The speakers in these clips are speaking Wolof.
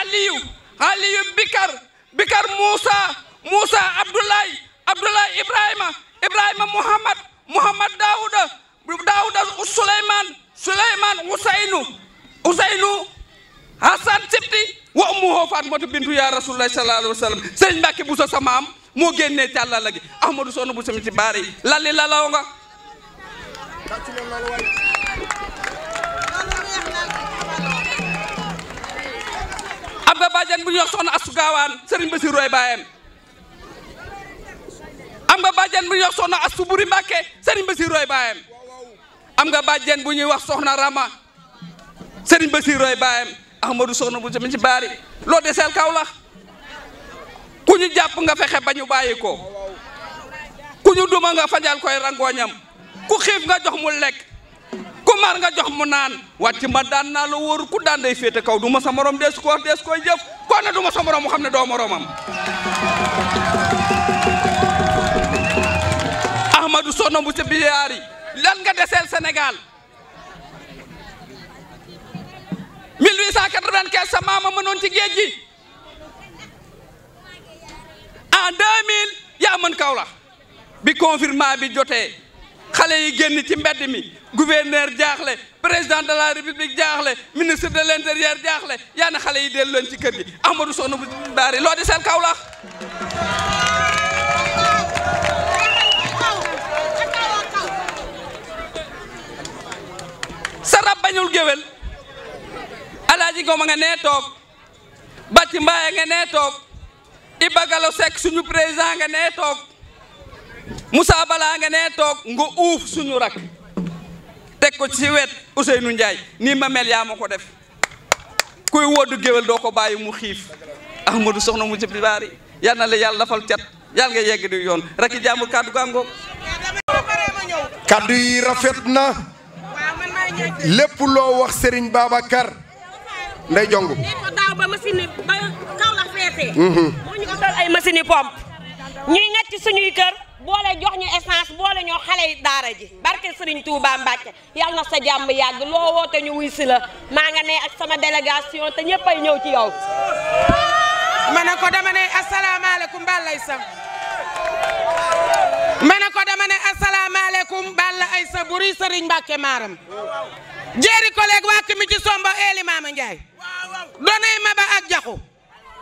Aliyu Bikar Musa Abdoulaye Ibrahima Muhammad Daouda Suleyman Useynu Hassan Sibti wa ummuhu Fatimatu bintu ya Rasulullah sallallahu alaihi wasallam Serigne Mbacke Bousso sa maam moo génnee ci Àlla la gi Ahmadou Sokhna Bousso mi ci baari lalli lalaw nga am nga bàjjen bu ñuy wax soxna Astu Gaawaan Serigne Bassirou roy baayam am nga bàjjen bu ñuy wax soxna Astu Buri Mbàkke Serigne Bassirou roy baayam am nga bàjjen bu ñuy wax soxna Rama Serigne Bassirou roy baayam Ahmadou Sokhna Bousso mi ci baari loo deseel Kaolack ku ñu jàpp nga fexe ba ñu bàyyi ko ku ñu duma nga fajal koy rangooñam ku xiif nga jox mu lekk ku mar nga jox mu naan wàcc ma daan naa la wóoru ku daan day féete kaw du ma sa morom dees koy jëf kon ne du ma sa morom mu xam ne doo moromam Ahmadou Sokhna Bousso Biyaari lan nga deseel Sénégal 1895 sa maama mënoon ci géej gi en 2000 yaa mën Kaolack bi confinement bi jotee xale yi génn ci mbedd mi gouverneur jaaxle président de la république jaaxle ministre de l'intérieur jaaxle yaa na xale yi dellu leen ci kër gi Ahmadou Sokhna Bousso Biyaari loo deseel Kaolack sarab bañul géwél Alaaji Ngom nga nee toog Bàcci Mbaye nga nee toog Iba Galo Seck suñu président nga nee toog Moussa Bala nga nee toog nga uuf suñu rak teg ko ci wet Ousseynou Ndiaye nii ma mel yaa ma ko def kuy woddu géwél doo ko bàyyi mu xiif Ahmadou Sokhna Bousso Biyaari yal na la yàlla dafal cat yàlla nga yegg di yoon rek i jàmbur kàddu gàngoog kaddu yi rafet na lépp loo wax Serigne Babacar nday jongu ko daaw ba machine ba Kaolack feetee moo ñu utal ay machine pompe ñuy ngacc suñuy kër boole jox ñu essence boole ñoo xale yi daara ji barke Serigne Touba Mbacke yal na sa jàmm yàgg loo woote ñu wuy si la maa nga ne ak sama délégation te ñëpp ay ñëw ci yow ma ne ko dama ne asalaamaaleykum Balla Aïssa ma ne ko dama ne asalaamaaleykum Balla Aïssa buri Serigne Mbacke maaram jeeri collègue waa mi ci somba Eli Mama Ndiaye donay ma ba ak jaxu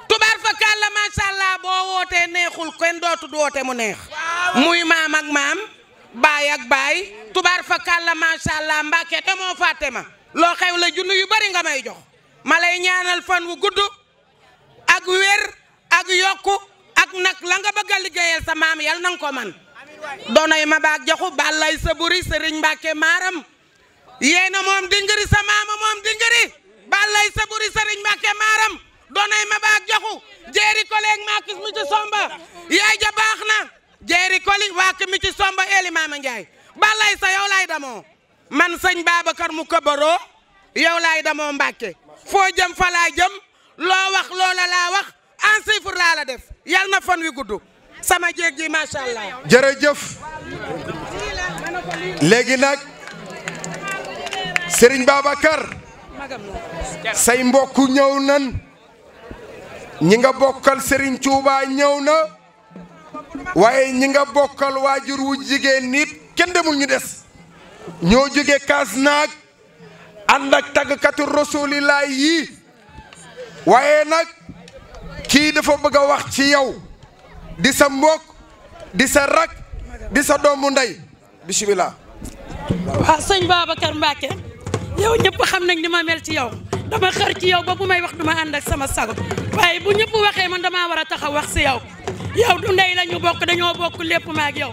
tubaar fa kàlla macha allah boo wootee neexul kenn dootu woote mu neex muy maam ak maam baay ak baay tubaar fa kàlla macha allah Mbacke te moo fàtte ma loo xew la junni yu bari nga may jox ma lay ñaanal fan wu gudd ak wér ak yokku ak nag la nga bëgg a liggéeyal sa maam yal nanga ko man donay ma ba ak jaxu Balla Aïssa buri Serigne Mbacke maaram yéena moom dingiri sa maama moom dingiri Balla Aïssa buri Serigne Mbacke maaram doonay ma baak joxu jeeri collègue maakis mi ci somba yaay ja baax na jeeri koli waak mi ci somba Eli Mama Ndiaye Balla Aïssa yow laay damoo man sëñ Babacar mu këbaroo yow laay damoo Mbacke foo jëm fa laa jëm loo wax loola laa wax en chiffre laa la def yal na fan wi gudd sama jéeg ji macha allah jërëjëf léegi nag Serigne Babacar say mbokk ñëw nan ñi nga bokkal Serigne Touba ñëw na waaye ñi nga bokkal waajur wu jigéen nit kenn demul ñu des ñoo jóge Kasnack ànd ak tàggkatu Rasulillah yi waaye nag kii dafa bëgg a wax ci yow di sa mbokk di sa rak di sa doomu ndey bismillah waaw sëñ Babacar Mbacke yow ñëpp xam nañ ni ma mel ci yow dama xër ci yow ba bu may wax duma ànd ak sama sago waaye bu ñëpp waxee man damaa war a taxaw wax si yow yow du ndey la ñu bokk dañoo bokk lépp ma ak yow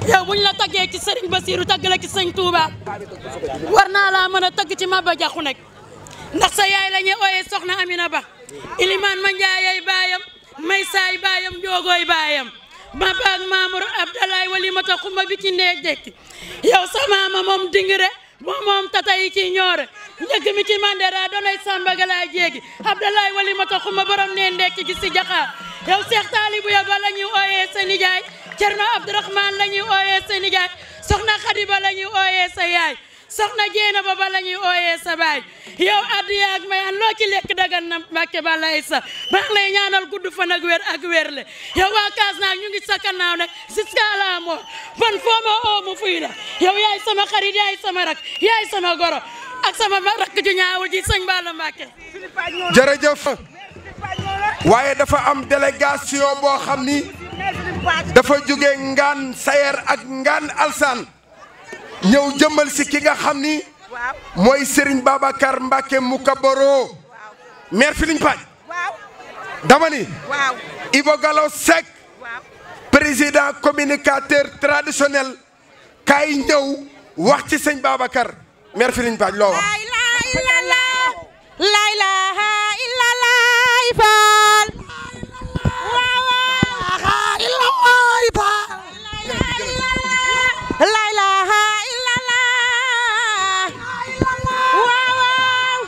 yow buñ la taggee ci Serigne Bassirou tagg la ci sëñ Touba war naa laa mën a tagg ci Maba Jaxu nag ndax sa yaay la ñuy ooyee soxna Amina Ba Ilimaan ma Njaayay baayam may saay baayam joogooy baayam ma baag Mamour Abdalaay Walimata xuma bi ci neeg dekki yow sa maama moom dingire moom tata yi ci ñoore njëkk mi ci mandera doonay Samba Galaay jéegi Abdalaay Walimata xuma borom ne ndekki gi si jaxaar yow Cheikh Talibou ya ba la ñuy ooyee sa nijaay Cerno Abdourahmane la ñuy ooyee sa nijaay soxna Khadiba la ñuy ooyee sa yaay soxna jéena ba la ñuy ooyee sa baay yow addiya ak mayaan loo ci lekk dagan na Mbàkke Balla Aïssa maa ngi lay ñaanal gudd fan ak wér le yow waa kaas naag ñu ngi sa kannaaw nag jusqu'à la mort fan foo ma oo mu fuy la yow yaay sama xarit yaay sama rak yaay sama goro ak sama rakk ju ñaawu ji sëñ Balla Mbàkke jërëjëf waaye dafa am délégation boo xam ni dafa jóge ngaan sayer ak ngaan alsaan ñëw jëmmal si ki nga xam ni mooy Serigne Babacar Mbacke mu kabaro maire Feeling Paaj dama ni Ibo Gallo Seck président communicateur traditionnel kaay ñëw wax ci sëñ Babacar maire Feeling Paaj loo wax la ilaha illallah faal la ilaha illallah waaw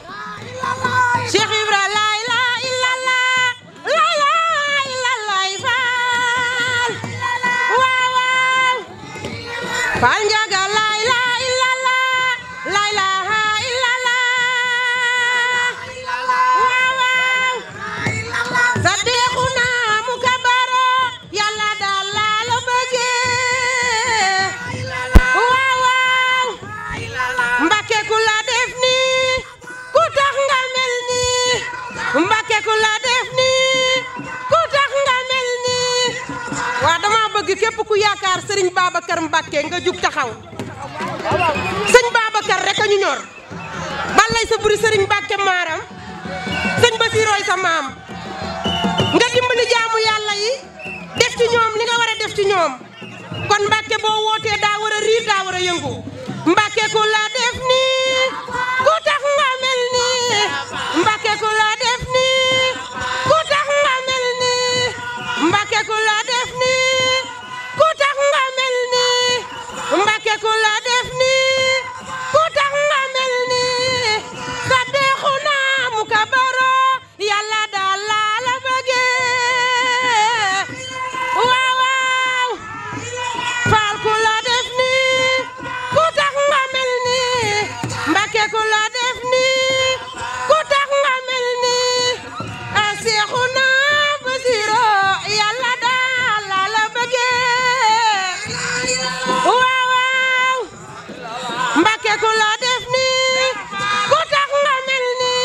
Cheikh Ibra la ilaha illallah la ilaha illallah faal waaw faal njaga la ilaha illallah la ilaha illallah waaw sadexuna mukabaro yàlla daal la bëgge Mbàkke ku la def ni ku tax nga mel ni Mbàkke ku la def ni ku tax nga mel ni waa dama bëgg képp ku yaakaar Serigne Babacar Mbàkke nga jug taxaw sëñ Babacar rek a ñu ñor balay sa buri Serigne Mbàkke maaram sëñ Basiroy sa maam nga dimbali jaamu yàlla yi def ci ñoom li nga war a def ci ñoom kon Mbàkke boo wootee daa war a riir daa war a yëngu Mbàkke ku la def ni ku tax nga mel ni Mbàkke ku la def ni ku tax nga mel ni Mbàkke ku la def ni ku tax nga mel ni Mbàkke ku la def ni ku tax nga mel ni sa deexu naa mu kabaro yàlla daal la bëgge waaw faal ku la def ni ku tax nga mel ni Mbàkke ku la def ni ku tax nga mel ni Seexuna Basiru yàlla daal la bëgge waaw Mbàkke ku la def ni ku tax nga mel ni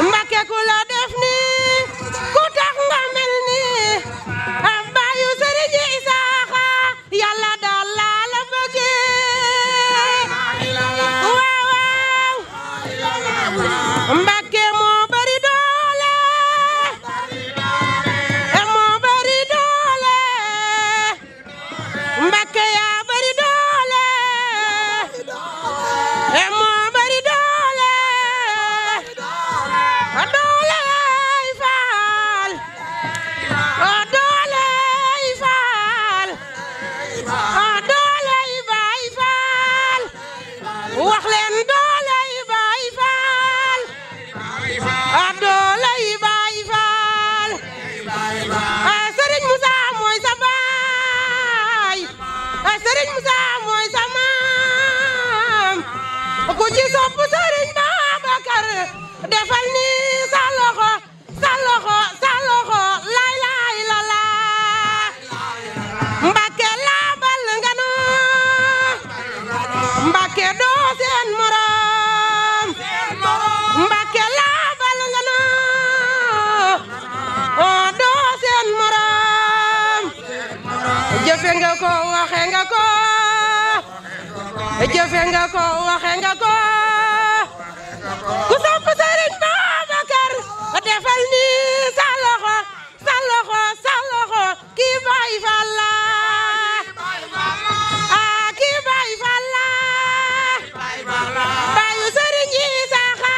Mbàkke ku la def ni ku tax nga mel ni baayu Sëriñ Isaaxa yàlla daal la bëgge waaw Mbàkke moo bari doole moo bari doole Mbàkke yaa bari doole moo bari doole doole ay faal doole ay faal doole ay baay faal wax leen doole ay baay faal doole ay baay faal Serigne Moussa mooy sa baay Serigne Moussa mooy sa maam ku ci sopp Serigne Babacar defal ni sa loxo sa loxo sa loxo la ilaha illallah Mbàkke laabal nga nu Mbàkke doo seen morom Mbàkke laabal nga nu doo seen morom jëfe nga ko waxe nga ko jëfe nga ko waxe nga ko ku sopp Serigne Babacar defal ni sa loxo sa loxo sa loxo kii Baay Faal la kii Baay Faal la baayu Serigne Isaaxa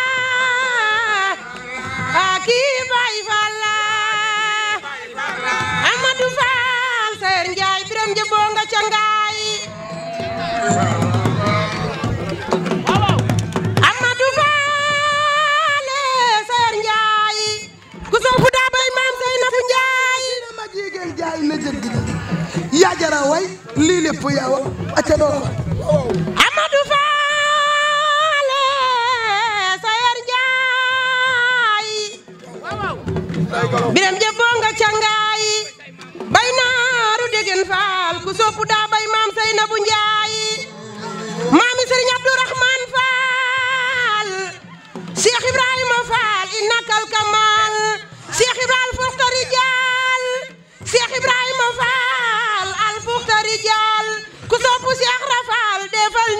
kii Baay Faal la Amadou Fall Seer Njaay Biram Jëboo nga ca ngaay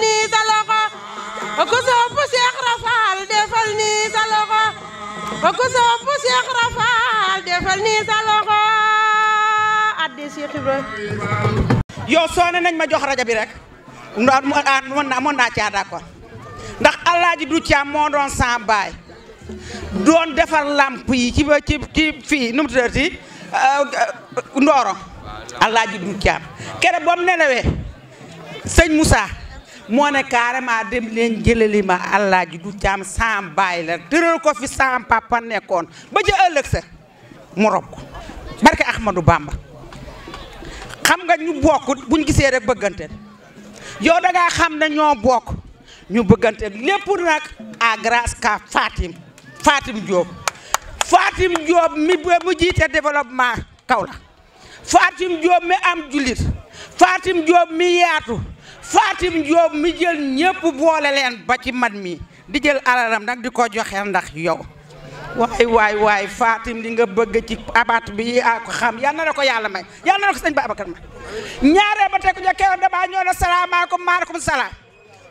nii sa loxo ku sopp Cheikh Rafal defal nii sa loxo ku sopp Cheikh Rafal defal nii sa loxo addi Cheikh Ibrahima. yow soone nañ ma jox rajo bi rek mën naa caa d'accord ndax Alaaji du Caam moo doon sa baay doon defar lamp yi ci fii nu mu tuddati Ndoro Alaaji du Caam kere boobu nelawee sëñ Moussa moo ne carrément dem leen jëlali ma Alaaji du Caam sa baay la tëral ko fi sa papa nekkoon ba ja ëllëg sa mu rob ko barke Ahmadou Bamba xam nga ñu bokk buñ gisee rek bëggante yow da ngaa xam ne ñoo bokk ñu bëggante lépp nag à grâce à Fatim Diop mi mu jiite développement Kaolack Fatim Diop mi am jullit Fatim Diop mi yaatu Fatim Diop mi jël ñëpp boole leen ba ci man mi di jël alalam nag di ko joxe ndax yow waay Fatim li nga bëgg ci abat bi yaa ko xam yal na la ko yàlla may yal na la ko sëñ Babacar may ñaaree ba tey ku njëkkee damaa ñëw ne salaamaaleykum maaleykum salaam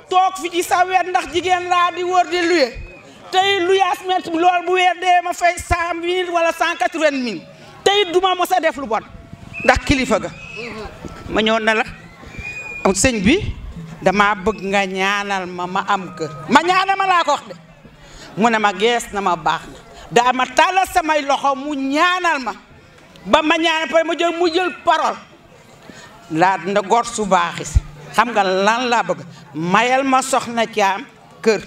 toog fi ci sa wet ndax jigéen laa di wër di luye tey luyaas met loolu bu weer dee ma fay 100 000 wala 180 000 tey duma mos a def lu bon ndax kilifa ga ma ñëw ne la sëñ bi dama bëgg nga ñaanal ma am kër ma ñaanal ma laa ko wax de mu ne ma gees na ma baax na daa ma tàllal samay loxo mu ñaanal ma ba ma ñaanal pare ma jël mu jël parole laa nda gor su baaxis xam nga lan laa bëgg mayal ma soxna Caam kër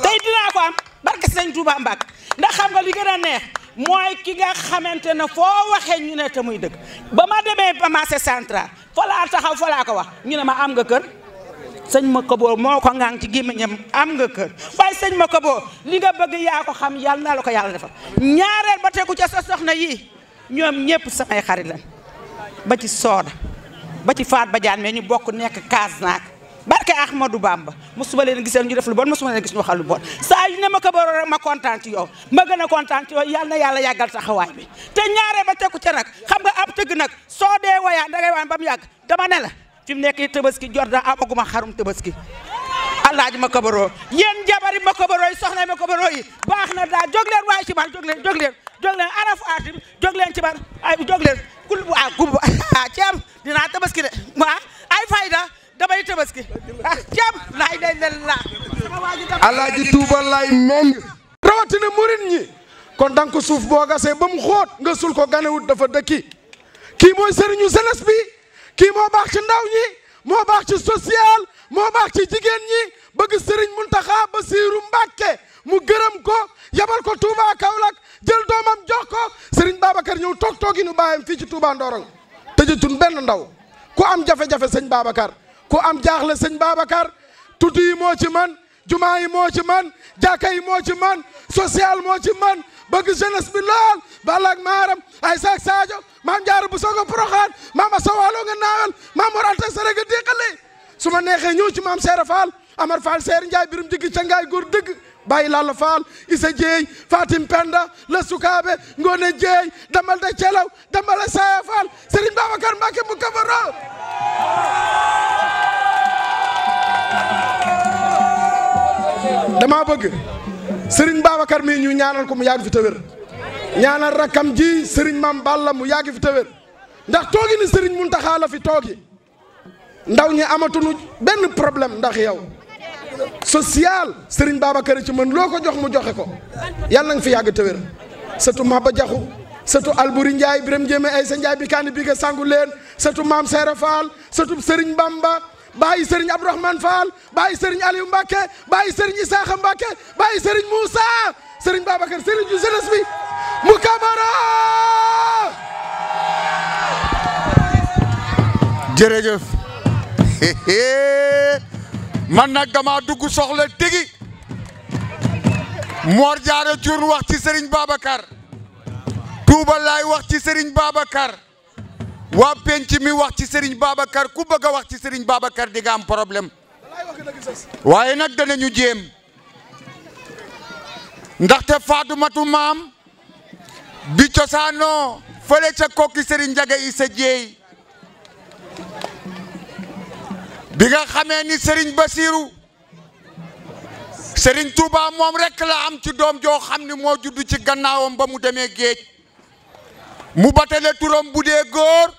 tey dinaa ko am barke sëñ Touba Mbacke ndax xam nga li gën a neex mooy ki nga xamante ne foo waxee ñu ne te muy dëgg ba ma demee ba marché central fa laa taxaw fa laa ko wax ñu ne ma am nga kër sëñ ma Kabo moo ko ngang ci gémmiñam am nga kër waaye sëñ ma Kabo li nga bëgg yaa ko xam yàlla na la ko yàlla defal ñaareel ba tegu ca sa soxna yii ñoom ñëpp samay xarit lañ ba ci Sooda ba ci Faat Badiane mais ñu bokk nekk Kasnack barke Ahmadou Bamba mosuma leen gisee ñu def lu bon mosuma leen gis ñu waxal lu bon saa yu ne ma Kabo rek ma kontaan ci yow ma gën a kontaan ci yow yàlla na yàlla yàggal taxawaay bi te ñaareel ba tegu ca nag xam nga ab tëgg nag soo dee wayaan dangay waan ba mu yàgg dama ne la fi mu nekk tabaski jot na amaguma xarum tabaski Alaaji ma Kabaro yéen jabari ma Kabaro yi soxna ma Kabaro yi baax na daal jóg leen waaye ci bar jóg leen ana Fatim jóg leen ci bar ay jóg leen kul gub ceeb dinaa tabaski de ay fayda damay tabaski ceeb laay day leen la Alaaji Tuuba lay meng rawatina murit ñi kon danga ko suuf boo gasee ba mu xóot nga sul ko ganewut dafa dëkki kii mooy sëriñu jeunesse bi kii moo baax ci ndaw ñi moo baax ci social moo baax ci jigéen ñi bëgg sëriñ Muntaxa Basiiru Mbàkke mu gërëm ko yabal ko Touba Kaolack jël doomam jox ko sëriñ Babacar ñëw toog nu bàyyam fii ci Touba Ndorong tëjatun benn ndaw ku am jafe-jafe sëñ Babacar ku am jaaxle sëñ Babacar tutu yi moo ci man jumaa yi moo ci man jàkka yi moo ci man social moo ci man bëgg jeunesse bi lool balak maaram ay saak Sadio maam Jaara bu soog a Poroxaan maam Asawalo nga naawel maam Mor Anta Sare nga déqale su ma neexee ñëw ci maam Seera Fall Amar Fall Seer Njaay birum jiggi ca ngaay góor dëgg bàyyi Lalla Fall Isa Jeey Fatim Penda la Sukaabe Ngoone Jeey dambal da Celaw dambal a Saya Fall Serigne Babacar Mbacke mu Kabaro dama bëgg Serigne Babacar mii ñu ñaanal ko mu yàgg fi te wér ñaanal rakam ji Serigne Mam Balla mu yàgg fi te wér ndax toogi ni Serigne Muntaxa la fi toogi ndaw ñi amatuñu benn problème ndax yow social Serigne Babacar ci mën loo ko jox mu joxe ko yàlla nga fi yàgg te wér sëtu Maba Jaxu sëtu Alburi Njaay Biram Jéeme Aysa Njaay bi kaani bi nga sangu leen sëtu Maam Seera Fall sëtu Serigne Bamba bàyyi Serigne Abdourahmane Fall bàyyi Serigne Aliou Mbacke bàyyi Serigne Isaaxa Mbacke bàyyi Serigne Moussa Serigne Babacar Serigne ju jeunesse bi mu Kabaro jërëjëf man nag dama dugg soxla tigi Mor Jaara Cuun wax ci Serigne Babacar Touba Laay wax ci Serigne Babacar waa penc mi wax ci Serigne Babacar ku bëgg a wax ci Serigne Babacar di nga am problème waaye nag danañu jéem ndaxte Faatumatu maam bi cosaanoo fële ca kokki Serigne Njaga Isa Jeey bi nga xamee ni Serigne Bassirou Serigne Touba moom rek la am ci doom joo xam ni moo judd ci gannaawam ba mu demee géej mu batale turam bu dee góor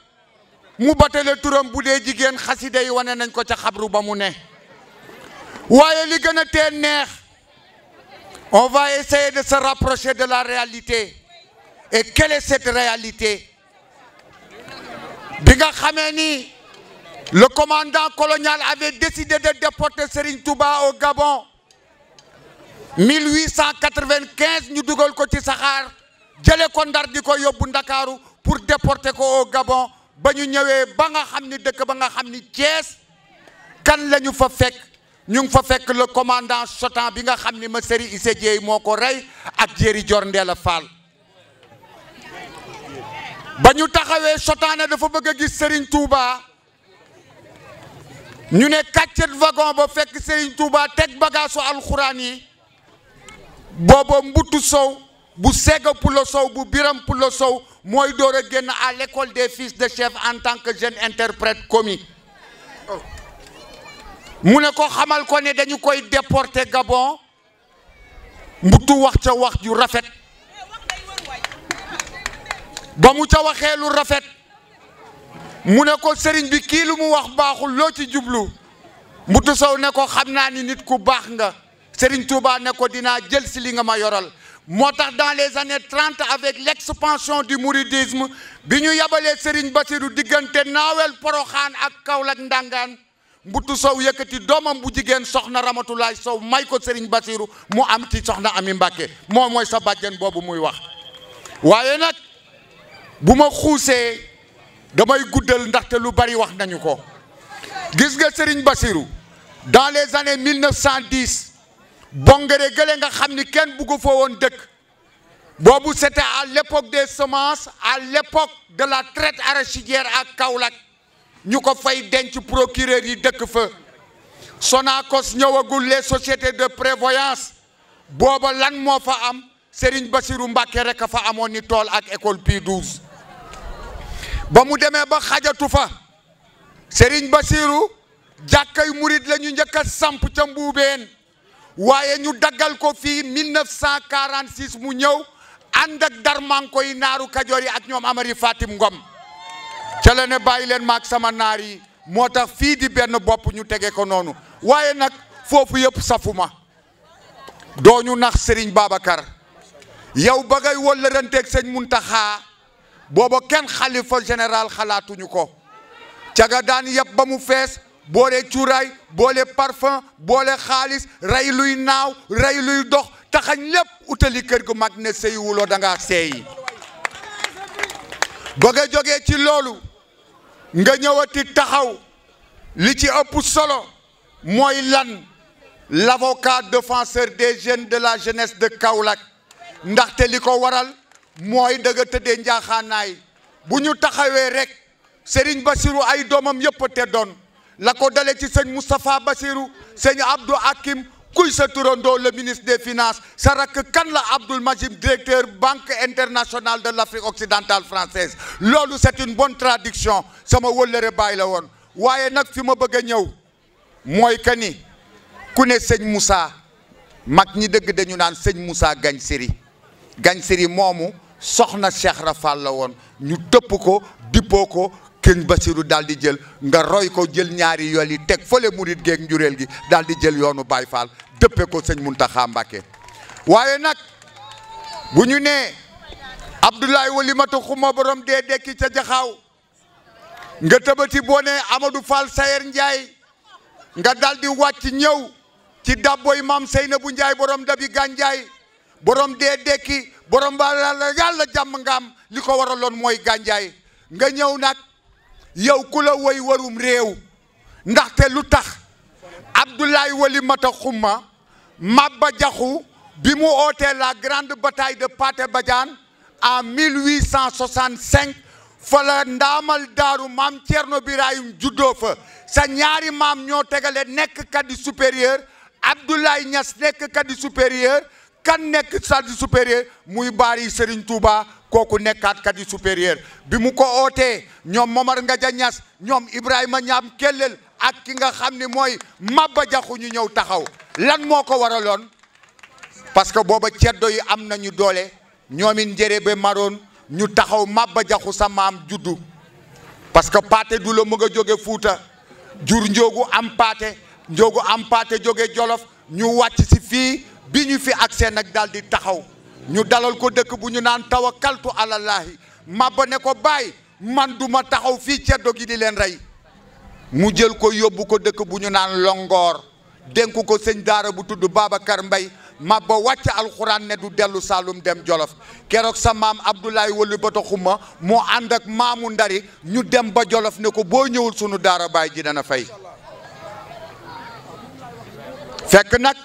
mu batale turam bu dee jigéen xasida yi wane nañ ko ca xabru ba mu ne waaye li gën a tee neex on va essayer de se rapprocher de la réalité et quelle est cette réalité bi nga xamee ni le commandant colonial avait décidé de déporter Serigne Touba au Gabon 1895 ñu dugal ko ci saxaar jële ko Ndar di ko yóbbu Ndakaaru pour déporter ko au Gabon ba ñu ñëwee ba nga xam ni dëkk ba nga xam ni Thiès kan la ñu fa fekk ñu ngi fa fekk le commandant Chotan bi nga xam ni ma Seri Issé Dieye moo ko rey ak Jéeri Jor Ndeela Fall ba ñu taxawee Chotan ne dafa bëgg a gis Serigne Touba ñu ne kàccet wagon ba fekk Serigne Touba teg bagaasu alxuraan yi booba Mbutu Sow bu Sega Pulo Sow bu Biram Pulo Sow mooy door a génn à l'école des fils de chef en tant que jeune interprète commis mu ne ko xamal ko ne dañu koy déporter Gabon Mbutu wax ca wax ju rafet ba mu ca waxee lu rafet mu ne ko sëriñ bi kii lu mu wax baaxul loo ci jublu Mbutu Sow ne ko xam naa ni nit ku baax nga Serigne Touba ne ko dinaa jël si li nga ma yoral moo tax dans les années 30 avec l'expansion du mouridisme bi ñu yabalee Serigne Bassirou diggante Naawel Poroxaan ak Kaolack Ndangaan Mbutu Sow yëkkati doomam bu jigéen soxna Ramatulaay Sow may ko Serigne Bassirou mu am ci soxna Ami Mbàkke moom mooy sa bàjjen boobu muy wax waaye nag bu ma xuusee damay guddal ndaxte lu bari wax nañu ko gis nga Serigne Bassirou dans les années 1910 Bongere gële nga xam ni kenn buggu fa woon dëkk boobu c'était à l'époque des semences à l'époque de la traite arachidière ak Kaolack ñu ko fay denc procureur yi dëkk fa Sonacos ñëwagul les sociétés de prévoyance booba lan moo fa am Serigne Bassirou Mbacké rek a fa amoon ni tool ak école Pie 12 ba mu demee ba xajatu fa Serigne Bassirou jàkkay murid la ñu njëkk a samp ca Mbuubeen waaye ñu daggal ko fii 1946 mu ñëw ànd ak darmanko yi naaru Kajoor yi ak ñoom Amari Fatim Ngom ca la ne bàyyi leen maag sama naar yi moo tax fii di benn bopp ñu tege ko noonu waaye nag foofu yëpp safuma dooñu nax Serigne Babacar yow ba ngay wëllëranteeg sëñ Muntaxa booba kenn xalifa général xalaatuñu ko ca nga daan yëpp ba mu fees boole cuuraay boole parfum boole xaalis rey luy naaw rey luy dox taxañ lépp utali kër gu mag ne sëyiwuloo da ngaa seeyi bëgg a jógee ci loolu nga ñëwati taxaw li ci ëpp solo mooy lan l'avocat défenseur des jeunes de la jeunesse de Kaolack ndaxte li ko waral mooy dëgg tëddee njaaxaanaay bu ñu taxawee rek Serigne Bassirou ay doomam yëpp a teddoon la ko dale ci sëñ Moustapha Bassirou sëñ Abdou Hakim kuy sa turandoo le ministre des finances sa rakk kan la Abdoul Majid directeur banque internationale de l'Afrique occidentale française loolu c'est une bonne traduction sama wëllëre baay la woon waaye nag fi ma bëgg a ñëw mooy que ni ku ne sëñ Moussa mag ñi dëgg dañu naan sëñ Moussa Gagne Siri moomu soxna Cheikh Rafal la woon ñu tëpp ko dippoo ko Sëñ Bassirou daal di jël nga roy ko jël ñaari yool yi teg fële murit geeg njureel gi daal di jël yoonu Baye Fall dëppe ko sëñ Muntaxa Mbàkke waaye nag bu ñu nee Abdoulaye Walimatu Xuma borom dee dekki ca jaxaaw nga tëbati boo nee Amadou Fall Sayer Ndiaye nga daal di wàcc ñëw ci dabboy maam Seynabou Ndiaye borom dabi gànjaay borom dee dekki borom ba yàlla jàmm ngaam li ko waraloon mooy gànjaay nga ñëw nag yow ku la woy warum réew ndaxte lu tax Abdoulaye Walimata Xuma Maba Jaxu bi mu ootee la grande bataille de Pathé Badiane en 1865 fa la ndaamal daaru maam Thierno Birahim juddoo fa sa ñaari maam ñoo tegale nekk cadet supérieur Abdoulaye Niass nekk cadet supérieur kan nekk cadet supérieur muy baari Serigne Touba kooku nekkaat cadet supérieur bi mu ko ootee ñoom Momar Ngaja Niass ñoom Ibrahima Ñaam Kellel ak ki nga xam ne mooy Maba Jaxu ñu ñëw taxaw lan moo ko waraloon parce que booba ceddo yi am nañu doole ñoomin njërebe maroon ñu taxaw Maba Jaxu sa maam juddu parce que paate du la mu nga jóge Fuuta jur njoogu am paate jóge Jolof ñu wàcc si fii bi ñu fi accès nag daal di taxaw ñu dalal ko dëkk bu ñu naan tawakkaltu alallaahi Maba ne ko bàyyi man duma taxaw fii ceddo gi di leen rey mu jël ko yóbbu ko dëkk bu ñu naan Longoor dénk ko sëñ daara bu tudd Babacar Mbay Maba wàcc alxuraan ne du dellu Saalum dem Jolof keroog sa maam Abdoulaye Wali Bata Xuma moo ànd ak maamu Ndari ñu dem ba Jolof ne ko boo ñëwul sunu daara baay ji dana fay fekk nag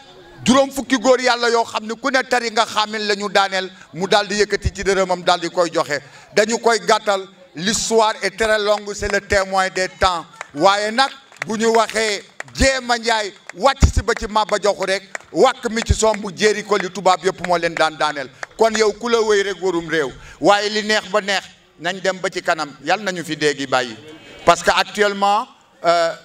juróom fukki góor yàlla yoo xam ne ku ne tari nga xaamil la ñu daaneel mu daal di yëkkati ci dërëmam daal di koy joxe dañu koy gàttal l'histoire est très longue c'est le témoin des temps waaye nag bu ñu waxee Jéema Njaay wàcc si ba ci Maba Jaxu rek wàkk mi ci sombu jéeri ko li tubaab yëpp moo leen daan daaneel kon yow ku la wéy rek warum réew waaye li neex ba neex nañ dem ba ci kanam yàlla nañu fi déggi bàyyi parce que actuellement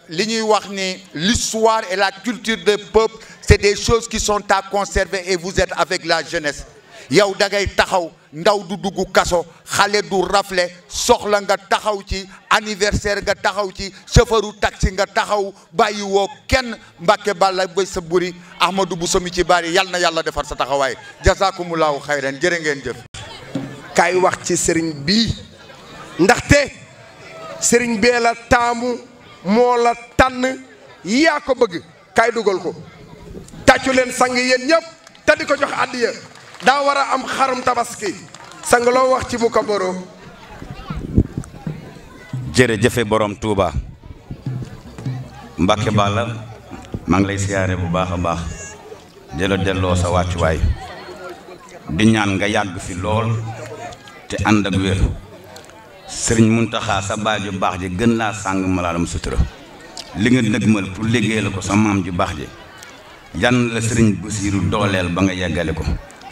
li ñuy wax ni l'histoire et la culture des peuples c'est des choses qui sont à conserver et vous êtes avec la jeunesse yow da ngay taxaw ndaw du dugg kaso xale du rafle soxla nga taxaw ci anniversaire nga taxaw ci chauffeuru taxi nga taxaw bàyyi woo kenn Mbàkke Balla bay sa buri Ahmadou Bousso mi ci bari yal na yàlla defar sa taxawaay jazakumullahu xayran jërë ngeen jëf kaay wax ci sëriñ bii ndaxte sëriñ bee la taamu moo la tànn yaa ko bëgg kaay dugal ko tàccu leen sang yéen ñëpp te di ko jox àddiya daa war a am xarum tabaski sang loo wax ci bu ko boro jërëjëfe borom Touba Mbàkke Balla maa ngi lay siyaare bu baax a baax di la delloo sa wàccuwaay di ñaan nga yàgg fi lool te ànd ak wér sëriñ Muntaxa sa baay ju baax ji gën laa sàng malaalam sutura li nga dëgmal pour liggéeyal ko sa maam ju baax ji yan la sëriñ Basiiru dooleel ba nga yeggale ko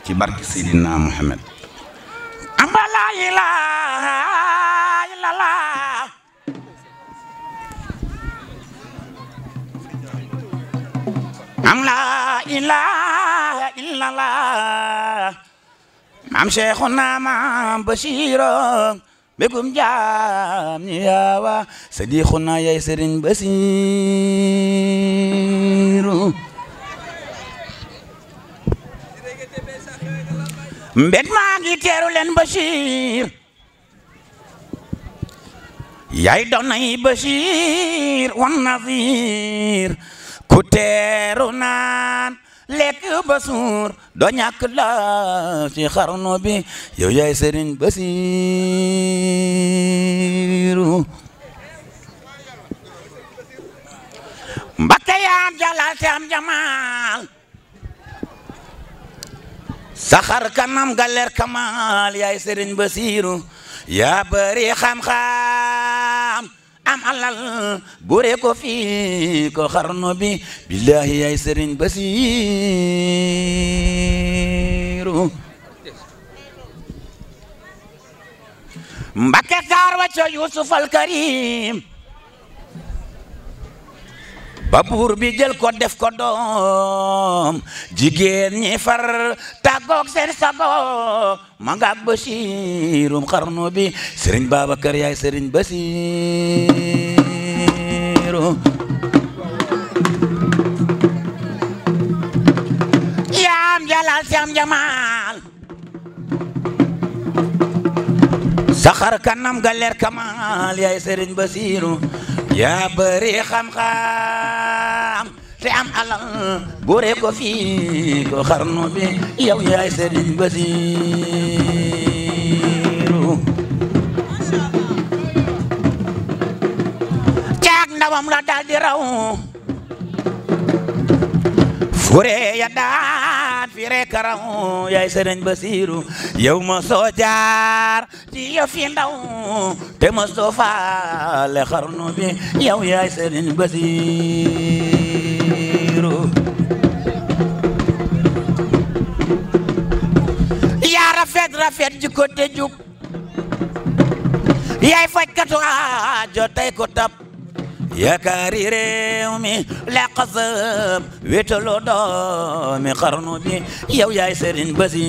ci barke Seydina Muhammad am la ilaha illallah am la ilaha illallah maam Cheikhuna maam Basiiru begum jaam ñi yaawa Sadixuna yay sëriñ Basiiru mbet maa ngi teeru leen Bachir yaay doonay Bachir wan Nazir ku teeru naan lekk ba suur doo ñàkk la ci xarnu bi yow yaay Serigne Basiru Mbakke yaam jalal te am jamaal saxar kanam galer kamal yaay Serigne Basiru yaa bari xam-xam am alal bure ko fi ko xarnu bi billahi yaay Serigne Basiru Mbakke saar wacco Yusuf al Karim ba buur bi jël ko def ko doom jigéen ñi far tàggoog seen sago ma ngaak Basiirum xarnu bi Serigne Babacar yaay Serigne Basiiru yaam jalal si am jamaal saxar kanam ga leer kamal yaay Serigne Basiiru yaa bari xam-xam te am alal bore ko fi ko xarnu bi yow yaay Serigne Basiru caag ndawam la daal di raw fure ya daan fi rek raw yaay Serigne Basiru yow ma soo jaar ci yow fi ndaw te ma soo faale xarnu bi yow yaay Serigne Basiru yaa rafet jikko te jub yaay fajkatu aajo tey ko tab yaakaari réew mi laqasab wétaloo doomi xarnu bi yow yaay Serigne Bassirou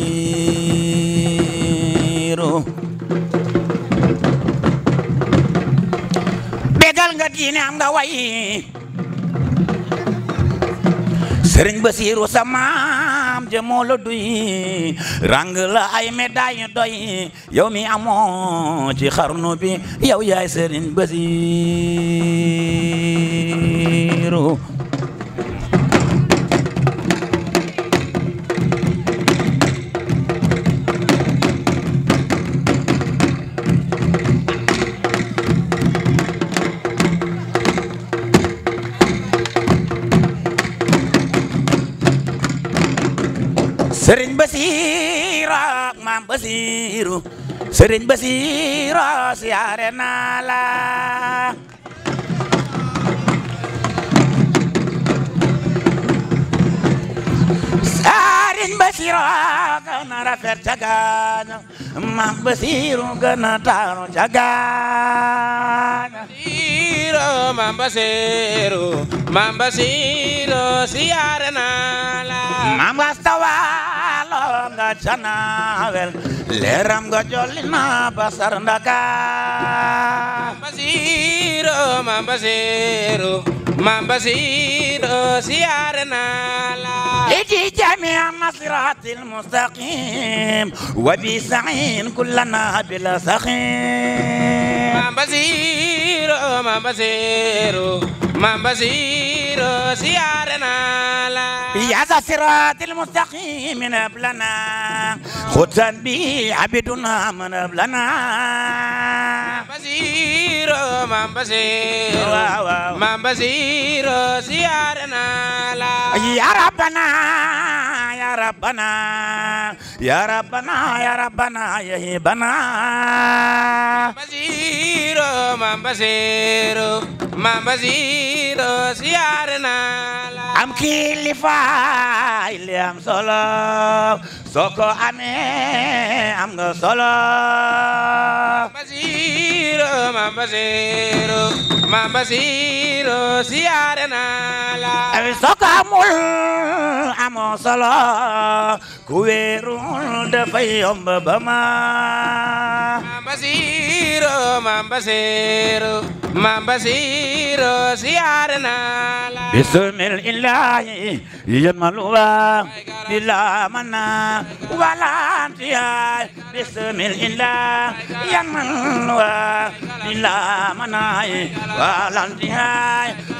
bégal nga diine am nga way Serigne Bassirou sa maam je moo la duy rang la ay médaille doy yow mi amoo ci xarnu bi yow yaay Serigne Bassirou Serigne Bassirou ak Maam Bassirou Serigne Bassirou siyaare naa la Serigne Bassirou gën a rafet ca gaaña Maam Bassirou gën a taaru ca gaaña Maam Bassirou Maam Bassirou siyaare naa la Maam Astawalo nga canawel leeram nga jolli na basar Ndakaar Maam Bassirou Maam Bassirou siyaare naa la iti jami'an siratil mustaqim wa bi sa'in kullana bila sakhim Maam Bassirou Maam Bassirou Maam Bassirou siyaare naa la ya siratil mustaqim nablana khutan bi abiduna nablana Maam Bassirou Maam Bassirou siyaare naa la ya rabbana ya rabbana ya rabbana ya rabbana ya hibana Maam Bassirou Maam Bassirou siyaare naa la am kilifa ili am solo soko amee am nga solo Maam Bassirou siyaare naa la soko amul amoo solo ku wéerul dafay yomb ba ma Maam Bassirou siyaare naa la bismillahi yamaluwa bila mana walantiya bismillah yamaluwa bila mana walantiya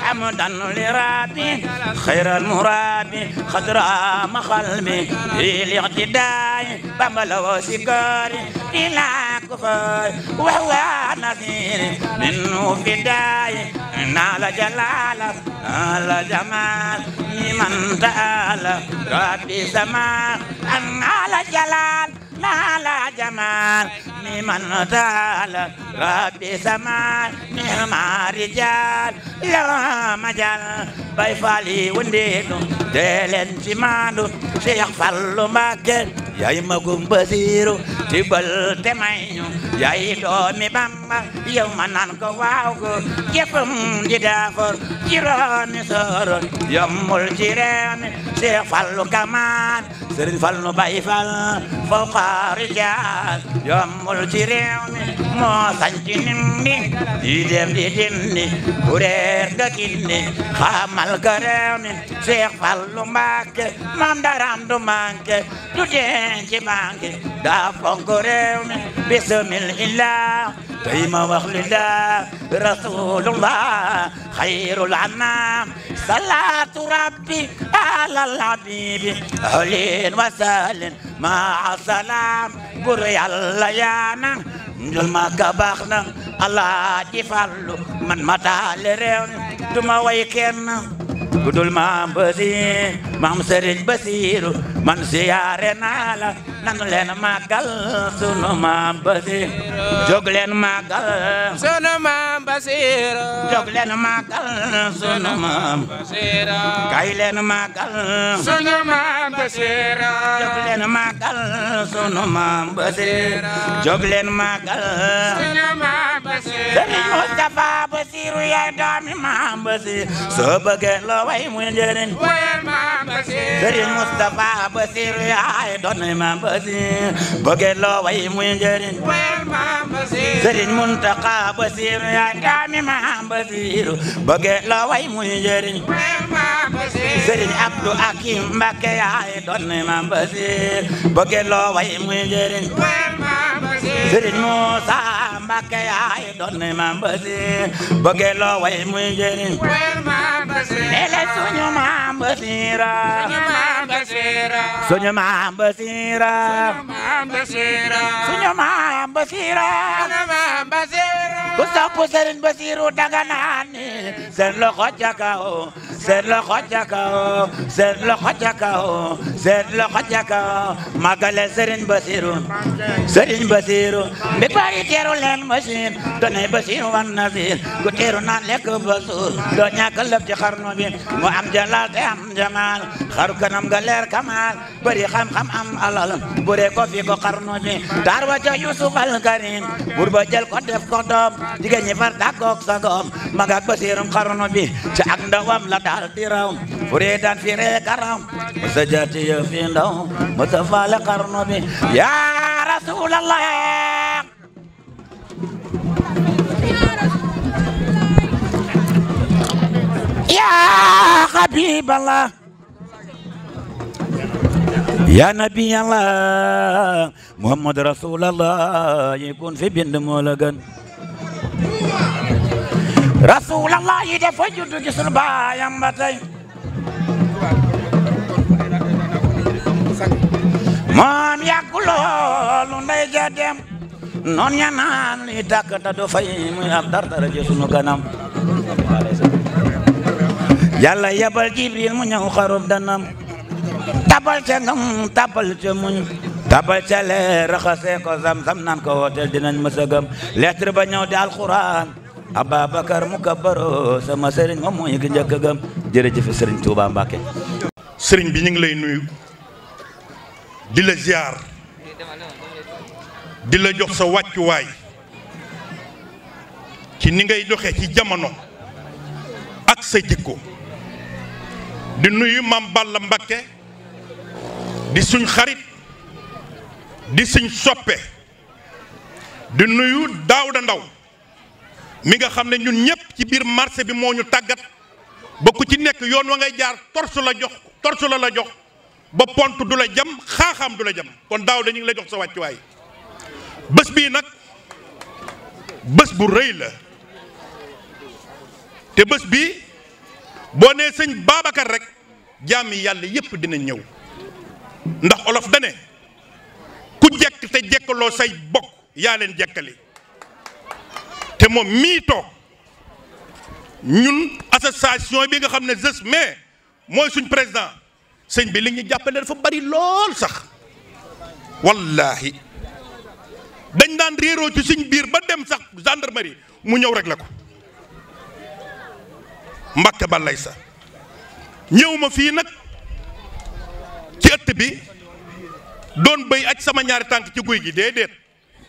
hamdan lirabi khairal murabi khadra makhalmi li'tidai bambala wasikari ila kufay wa huwa nadir minhu fidai nala jalala nala jamal liman ta'ala rabbi sama nala jalal nala jamal liman ta'ala rabbi sama ni'ma rijal la majal bay fali wondeedu delen ci mandu Cheikh Fallou Mbacké yaay magum Bassirou tibal te may ñu yaay doomi Bamba yow ma naan ko waaw ko jëfam di dafor juróomi soro yombul ci réew mi Cheikh Fallou Kamaan Serigne Fallou Baye Fall fawqa rijal yombul ci réew mi moo sañ ci nindi di dem di dindi ku reer nga kindi xamal ka réew mi Cheikh Fallou Mbacké moom daram du manqué du dee ci banque daa fonk réew mi bismillah tey ma wax li la rasulullah xayrul anam salatu rabbi alal habibi ahlin wa salin ma salam bur yàlla yaana njol ma ka baax na Allah ji Fallu man ma taale réew mi duma way kenn gudul Maam Bassirou Maam Serigne Bassirou man siyaare naa la nanu leen màggal sunu Maam Bassirou jóg leen màggal sunu Maam Bassirou jóg leen màggal sunu Maam Bassirou kay leen màggal sunu Maam Bassirou jóg leen màggal sunu Maam Bassirou jóg leen màggal sunu Maam Sëriñ Moustapha Bassirou yaay doomi Maam Bassir soo bëggee loo way muy njëriñ Sëriñ Moustapha Bassirou yaay doomi Maam Bassir bëggee loo way muy njëriñ Sëriñ Mountakha Bassirou yaay doomi Maam Bassir bëggee loo way muy njëriñ Sëriñ Abdou Akim Mbacké yaay doomi Maam Bassir bëggee loo way muy njëriñ Sëriñ Moussa Mbacké yaay doomi Maam Bassir bëggee loo way muy njëriñ ele suñu Maam Bassira suñu Maam Bassira suñu Maam Bassira ku sopp Sëriñ Bassirou daga naan ni seen loxo ca kaw seen loxo ca kaw seen loxo ca kaw seen loxo ca kaw magale Sëriñ Bassirou Sëriñ Bassirou bi bari teeru leen machine donay Bassirou wan nasir ku teeru naan lekk ba suur doo ñàkk lëf ci xarnu bi mu am jalal te am jamal xaru kanam ga leer kamal bari xam-xam am alal bure ko fi ko xarnu bi taar wa ca Yusuf al Karim bur ba jël ko def ko doom jigéen ñi far tàggoog sa doom magak Bassirou xarnu bi ca ak ndawam la daal di raw fure daan fi ree karam sa jati yo fi ndaw mu sa faale xarnu bi ya Rasulallah ya Habiballah ya Nabi Allah Muhammad Rasulallah yikun fi bind moo la gën Rasulallah yi dafa juddu gisul baayam ba tey moom yàggu loolu ndey ja dem noon ña naan li tàkk ta do fay muy ab dardara ji sunu kanam Yàlla yabal Jibril mu ñëw xarub danam tabal ca ngam tabal ca muñ tabal ca leer raxase ko zam-zam naan ko wooteel dinañ mësa gëm lettre ba ñëw di alquran Ababacar mu kabbaro sama sëriñ moom mooy ki njëkk a gëm jërëjëf sëriñ Touba Mbacké sëriñ bi ñu ngi lay nuyu di la ziar di la jox sa wàccuwaay ci ni ngay doxee ci jamono ak sa jikko di nuyu Maam Balla Mbacké di suñ xarit di suñ soppe di nuyu Daouda Ndaw mi nga xam ne ñun ñëpp ci biir marché bi moo ñu tàggat ba ku ci nekk yoon wa ngay jaar torsu la jox ba pont du la jam xaaxaam du la jam kon Daouda ñu ngi lay jox sa wàccuwaay bés bii nag bés bu rëy la te bés bii boo nee sëñ Babacar rek jaami yàlla yépp dina ñëw ndax olof dane ku jekk te jekkaloo say bokk yaa leen jekkali te moom mii toog ñun association bi nga xam ne GES mais mooy suñ président sëñ bi li ñu jàppale dafa bari lool sax wallaahi dañ daan réeroo ci suñ biir ba dem sax gendarmerie mu ñëw rek la ko Mbacké balay sa ñëw ma fii nag ci ëtt bi doon béy aj sama ñaari tànk ci guy gi déedéet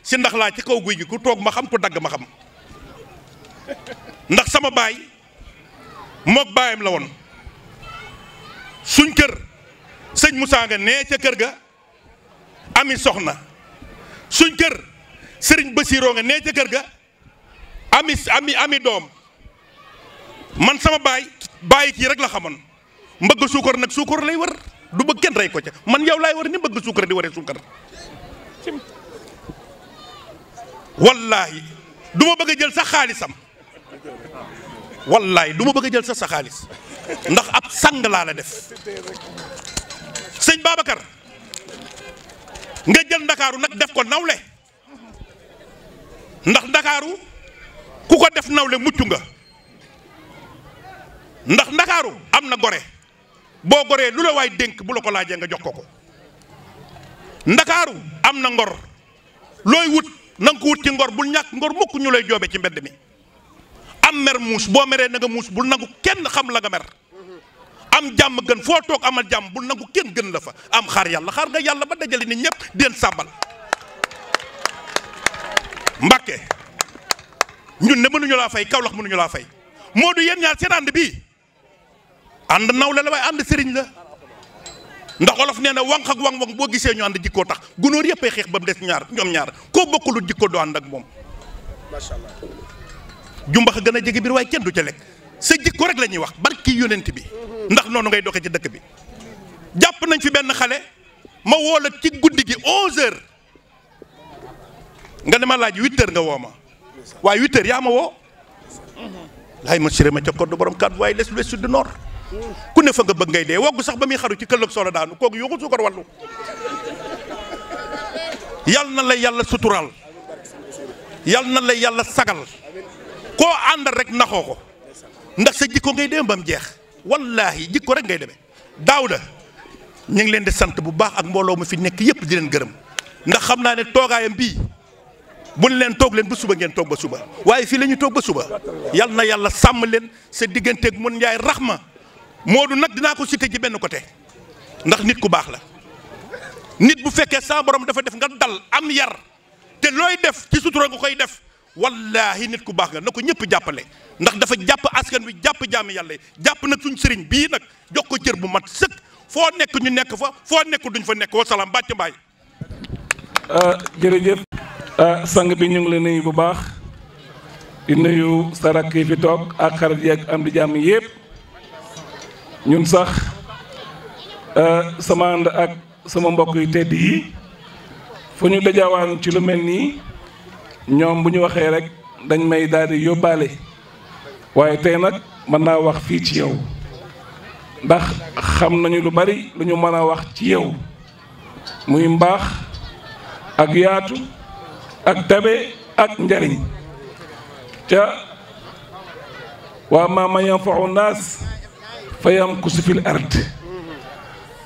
si ndax laa ci kaw guy gi ku toog ma xam ku dagg ma xam ndax sama baay mook baayam la woon suñ kër sëñ Moussa nga nee ca kër ga ami soxna suñ kër sëriñ Bassirou nga nee ca kër ga ami doom man sama baay kii rek la xamoon mbëgg suukar nag suukar lay wër du bëgg kenn rey ko ca man yow laay wër ni mbëgg suukar di waree suukar wallaahi du ma bëgg a jël sax xaalisam wallaahi du ma bëgg a jël sax sa xaalis ndax ab sang laa la def sëñ Babacar nga jël ndakaaru nag def ko nawle ndax ndakaaru ku ko def nawle mucc nga ndax ndakaaru am na gore boo goree lu la waay dénk bu la ko laajee nga jox ko ndakaaru am na ngor looy wut na nga ko wut ci ngor bul ñàkk ngor mukk ñu lay joobe ci mbedd mi am mer muus boo meree na nga muus bul nangu kenn xam la nga mer am jàmm gën foo toog amal jàmm bul nangu kenn gën la fa am xaar yàlla xaar nga yàlla ba dajale nit ñëpp di leen sàbbal Mbacké ñun ne mënuñu laa fay Kaolack mënuñu laa fay Modou yéen ñaar seen ànd bii ànd nawle la waaye ànd sëriñ la ndax olof nee na wànq ak wang-wang boo gisee ñu ànd jikkoo tax gunóor yëppay xeex ba mu des ñaar ñoom ñaar koo bokkulu jikko doo ànd ak moom macha allah jumbax gën a jege biir waaye kenn du ca lekk sa jikko rek la ñuy wax barki yonent bi ndax noonu ngay doxee ci dëkk bi jàpp nañ fi benn xale ma woo la ci guddi gi 11h nga ne ma laaj 8h nga woo ma waaye 8h yaa ma woo laay ma siré ma ca code borom kàddu waaye les l'ouest du nord ku ne fa nga bëgg ngay dee woggu sax ba muy xaru ci këllëg solo daanu kooku yuxu suukar wàllu yal na la yàlla suturaal yal na la yàlla sagal koo àndal rek naxoo ko ndax sa jikko ngay dem ba mu jeex wallaahi jikko rek ngay demee Daawda ñu ngi leen di sant bu baax ak mbooloo mu fi nekk yëpp di leen gërëm ndax xam naa ne toogaayam bii buñ leen toog leen ba suba ngeen toog ba suba waaye fii la ñu toog ba suba yal na yàlla sàmm leen sa digganteeg mun njaay raxma Modou nag dinaa ko cité ci benn côté ndax nit ku baax la nit bu fekkee sa borom dafa def nga dal am yar te looy def ci sutura nga koy def wallaahi nit ku baax nga na ko ñëpp jàppale ndax dafa jàpp askan wi jàpp jaami yàlla jàpp nag suñ sëriñ bii nag jox ko cër bu mat sëkk foo nekk ñu nekk fa foo nekk duñ fa nekk wasalaam bàcc mbaay jërëjëf sang bi ñu ngi la nuyu bu baax di nuyu sa rakk yi fi toog ak xarit yi ak am di jàmm yëpp ñun sax sama ànd ak sama mbokk yu tedd yi fu ñu dajaawaan ci lu mel nii ñoom bu ñu waxee rek dañ may daal di yóbbaale waaye tey nag mën naa wax fii ci yow ndax xam nañu lu bari lu ñu mën a wax ci yow muy mbaax ak yaatu ak tabe ak njariñ ca waa maa ma yanfa'u naas fa yamkusu fil ard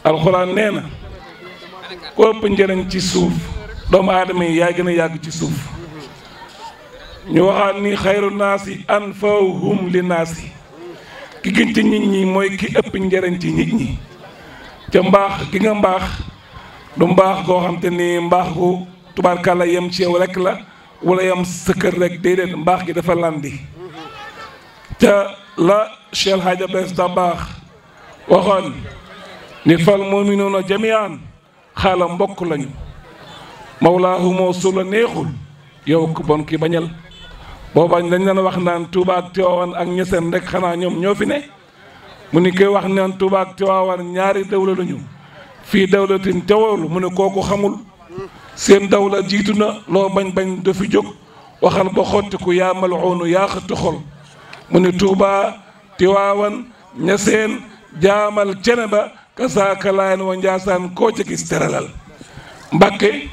alxuraan nee na ko ëpp njariñ ci suuf doomu aadama yi yaa gën a yàgg ci suuf ñu waxaat ni xayru naasi anfa'uhum li naasi ki gën ci nit ñi mooy ki ëpp njariñ ci nit ñi ca mbaax gi nga mbaax du mbaax goo xam te ni mbaax gu tubaarkàlla yem ci yow rek la wala yem sa kër rek déedéet mbaax gi dafa landi ca la Cheikh Hadj Abdou Dabakh waxoon ni fal mu'minuuna jami'an xaala mbokk lañu mawlaahu moo su la neexul yow ku bon ki bañal booba dañ leen wax naan Touba ak Tiwaawan ak Ñaseen rek xanaa ñoom ñoo fi ne mu ni koy wax naan Touba ak Tiwaawan ñaari dawla lañu fii dawlatin teewlu mu ne kooku xamul seen dawla jiitu na loo bañ bañ du fi jóg waxal ba xottiku yaa mal'uunu yaa xëtt xol mu ne Touba Tiwaawan Ñaseen jaamal cene ba kasaaka Laayeen wa Njaasaan koo ca gis teralal Mbàkke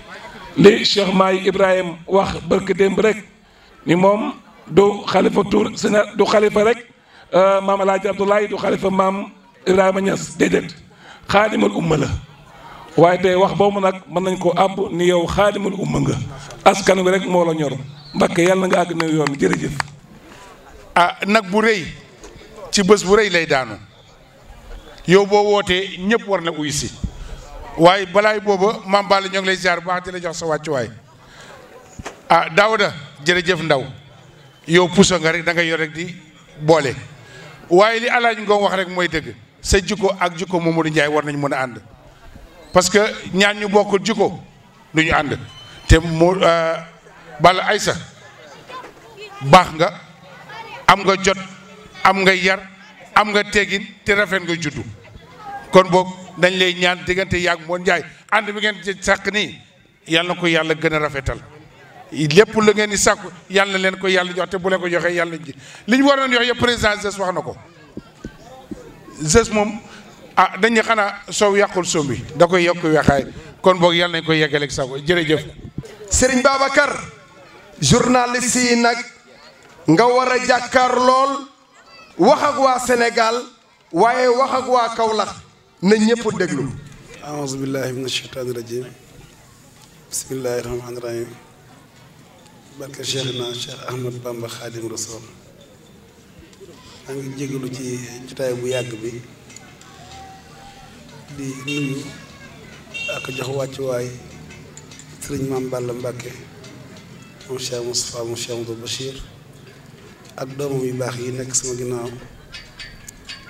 li Cheikh Maay Ibrahim wax barke démb rek ni moom du xalifa Tour du xalifa rek maam Alaaji Abdoulaye du xalifa maam Ibrahima Niass déedéet xaadimul umma la waaye tey wax boobu nag mën nañ ko àbb ni yow xaadimul umma nga askan wi rek moo la ñor Mbàkke yàlla nga àgg na yoon jërëjëf. nag bu rëy ci bés bu rëy lay daanu yow boo wootee ñëpp war na uy si waaye balaay booba maam Balla ñoo ngi lay ziar bu baax di la jox sa wàccuwaay Daouda jërëjëf ndaw yow puso nga rek da nga yor rek di boole waaye li Alaaji Ngom wax rek mooy dëgg sa jikko ak jikko Mamadou Ndiaye war nañ mën a ànd parce que ñaan ñu bokkul jikko du ñu ànd te mu Balla Aïssa baax nga am nga jot am nga yar am nga teggin te rafet nga juddu kon boog dañ lay ñaan diggante yàgg moo Ndiaye ànd bi ngeen ci sàkk nii yàlla na ko yàlla gën a rafetal lépp lu ngeen di sàkku yàlla na leen ko yàlla jox te bu leen ko joxee yàlla ji li ñu waroon jox yëpp président Zes wax na ko Zes moom dañu xanaa soow yàqul soom bi da koy yokk weexaay kon boog yàlla nañ koy yeggaleeg sago jërëjëf. Serigne Babacar journaliste yi nag nga war a jàkkaar lool wax ak waa Sénégal waaye wax ak waa Kaolack na ñëpp déglu. aouzu billahi min asheytaani rajim bismillahi rahmaani rahim barke Cheikh na Cheikh Ahmad Bamba Khadim Rasoul maa ngi jégalu ci jotaay bu yàgg bi di nuyu ak jox wàccuwaay sëriñ Maam Balla Mbàkke moom Cheikh Moustapha moom Cheikh Amadou Bachir ak doomam yu baax yi nekk sama ginnaaw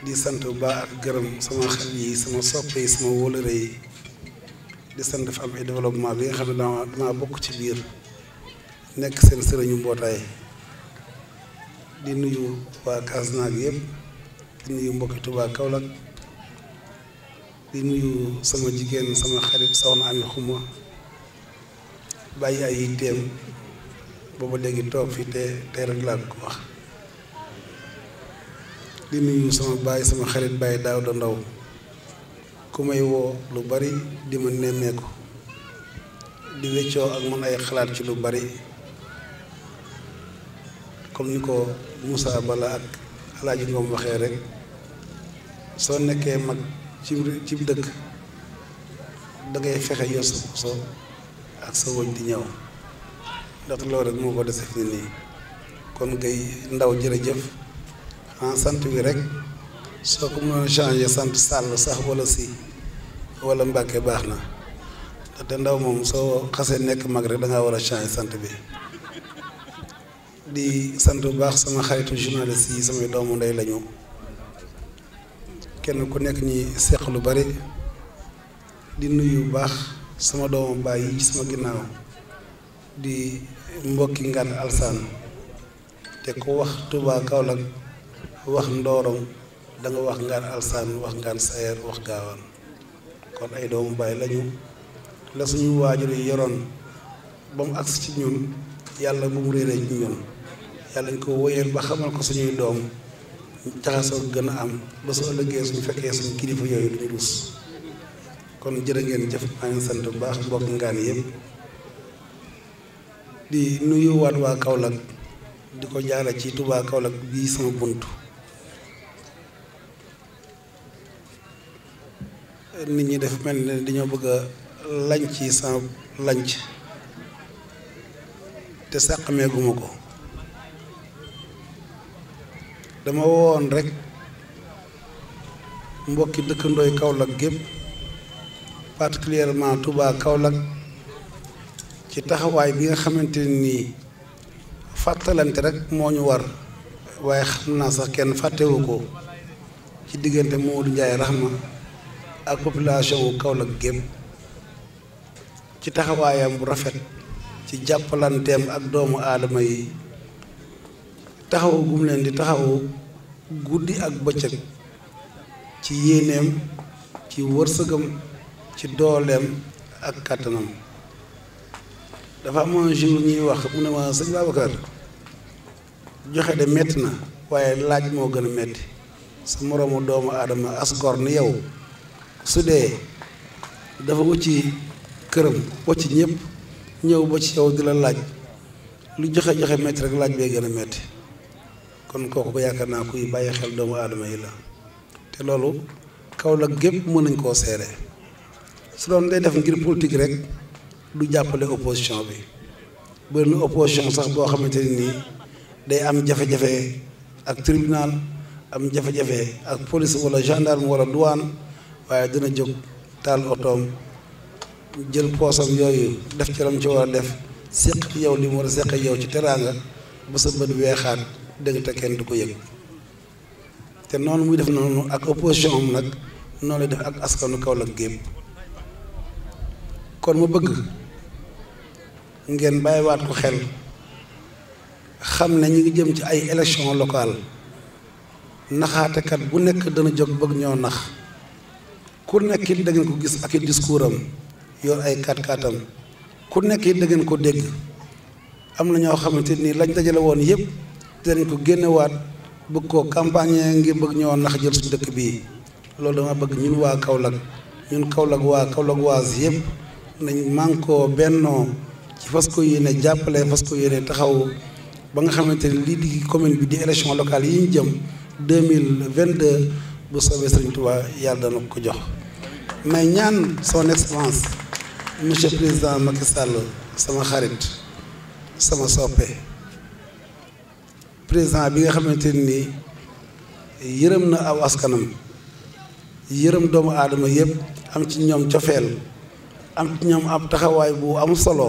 di sant bu baax ak gërëm sama xel yi sama soppe yi sama wóolëre yi di sant femme et développement bi nga xam ne dama bokk ci biir nekk seen sëriñu mbootaay di nuyu waa Kasnaag yëpp di nuyu mbokki Touba Kaolack di nuyu sama jigéen sama xarit soxna Ami Xuma bàyyi ay yitteem booba léegi toog fi te rek laa ko wax di nuyu sama baay sama xarit Baye Daawda Ndaw ku may woo lu bari di ma nemmeeku di weccoo ak man ay xalaat ci lu bari comme ni ko Moussa Bala ak Alaaji Ngom waxee rek soo nekkee mag ci dëkk dangay fexe yor sa puso ak sa wëñ di ñëw ndaxte loolu rek moo ko dese fi nii kon ngay ndaw jërëjëf xanaa sant wi rek soo ko mënoon changer sant Sall sax wala si wala Mbàkke baax na ndaxte ndaw moom soo xasee nekk mag rek da ngaa war a changer sant bi di sant bu baax sama xaritu journaliste yi samay doomu ndey lañu kenn ku nekk ñi seq lu bari di nuyu bu baax sama doomu baay yi ci sama ginnaaw di mbokki Ngaan Alsaan te ku wax Touba Kaolack wax Ndorong da nga wax Ngaan Alsaan wax Ngaan Sayer wax Gaawaan kon ay doomu baay lañu la suñu waajur yi yoroon ba mu agsi ci ñun yàlla bu mu réeree ci ñun yàlla ñu ko wóyeel ba xamal ko suñuy doom jaxasoo gën a am ba su ëllëgee suñu fekkee suñu kilifa yooyu duñu rus kon jërë ngeen jëf maa ngi sant bu baax mbokk Ngaan yëpp di nuyu waat waa Kaolack di ko jaare ci Touba Kaolack bii sama bunt nit ñi dafa mel ne dañoo bëgg a lañ ci sama lanc te sàqameeguma ko dama woon rek mbokki dëkkandooy Kaolack gépp particulièrement Touba Kaolack ci taxawaay bi nga xamante nii fàttalante rek moo ñu war waaye xam naa sax kenn fàttewu ko ci diggante Modou Ndiaye Rahma ak population wu Kaolack gépp ci taxawaayam bu rafet ci jàppalanteem ak doomu aadama yi taxawu gum leen di taxawu guddi ak bëccëg ci yéeneem ci wërsëgam ci dooleem ak kàttanam dafa am un jour ñuy wax mu ne ma sëñ Babacar joxe de metti na waaye laaj moo gën a metti sa moroomu doomu aadama as gor ni yow su dee dafa wucci këram wacc ñëpp ñëw ba ci yow di la laaj lu joxe metti rek laaj bee gën a metti kon kooku ko yaakaar naa kuy bàyyi xel doomu aadama yi la te loolu Kaolack gépp mën nañ koo seere su doon day def ngir politique rek du jàppale opposition bi bëri na opposition sax boo xamante ne nii day am jafe-jafe ak tribunal am jafe-jafe ak police wala gendarme wala douane waaye dina jóg taal otoom jël poosam yooyu def ci lam ci war a def séq yow li mu war a séq yow ci teraanga ba sa bët weexaat dëgg te kenn du ko yëg te noonu muy def noonu ak opposition am nag noonu lay def ak askanu Kaolack gépp kon ma bëgg ngeen bàyyiwaat ko xel xam ne ñu ngi jëm ci ay élection locale naxaatekat bu nekk dana jóg bëgg ñoo nax ku nekk it da ngeen ko gis ak i discours am yor ay kaat-kaatam ku nekk it da ngeen ko dégg am na ñoo xamante nii lañ dajale woon yëpp danañ ko génnewaat bëgg koo campagne ngir bëgg ñoo nax jël suñu dëkk bii loolu dama bëgg ñun waa Kaolack ñun Kaolack waas yëpp nañ mànkoo bennoo ci fas ko yéene jàppale fas ko yéene taxaw ba nga xamante ni lii di commune bi di élection locale yi ñu jëm 2022 bu soobee Sëriñ Tuubaa yàlla dana ko jox may ñaan son excellence monsieur président Macky Sall sama xarit sama soppe président bi nga xamante ni yërëm na aw askanam yërëm doomu aadama yëpp am ci ñoom cofeel am ci ñoom ab taxawaay bu am solo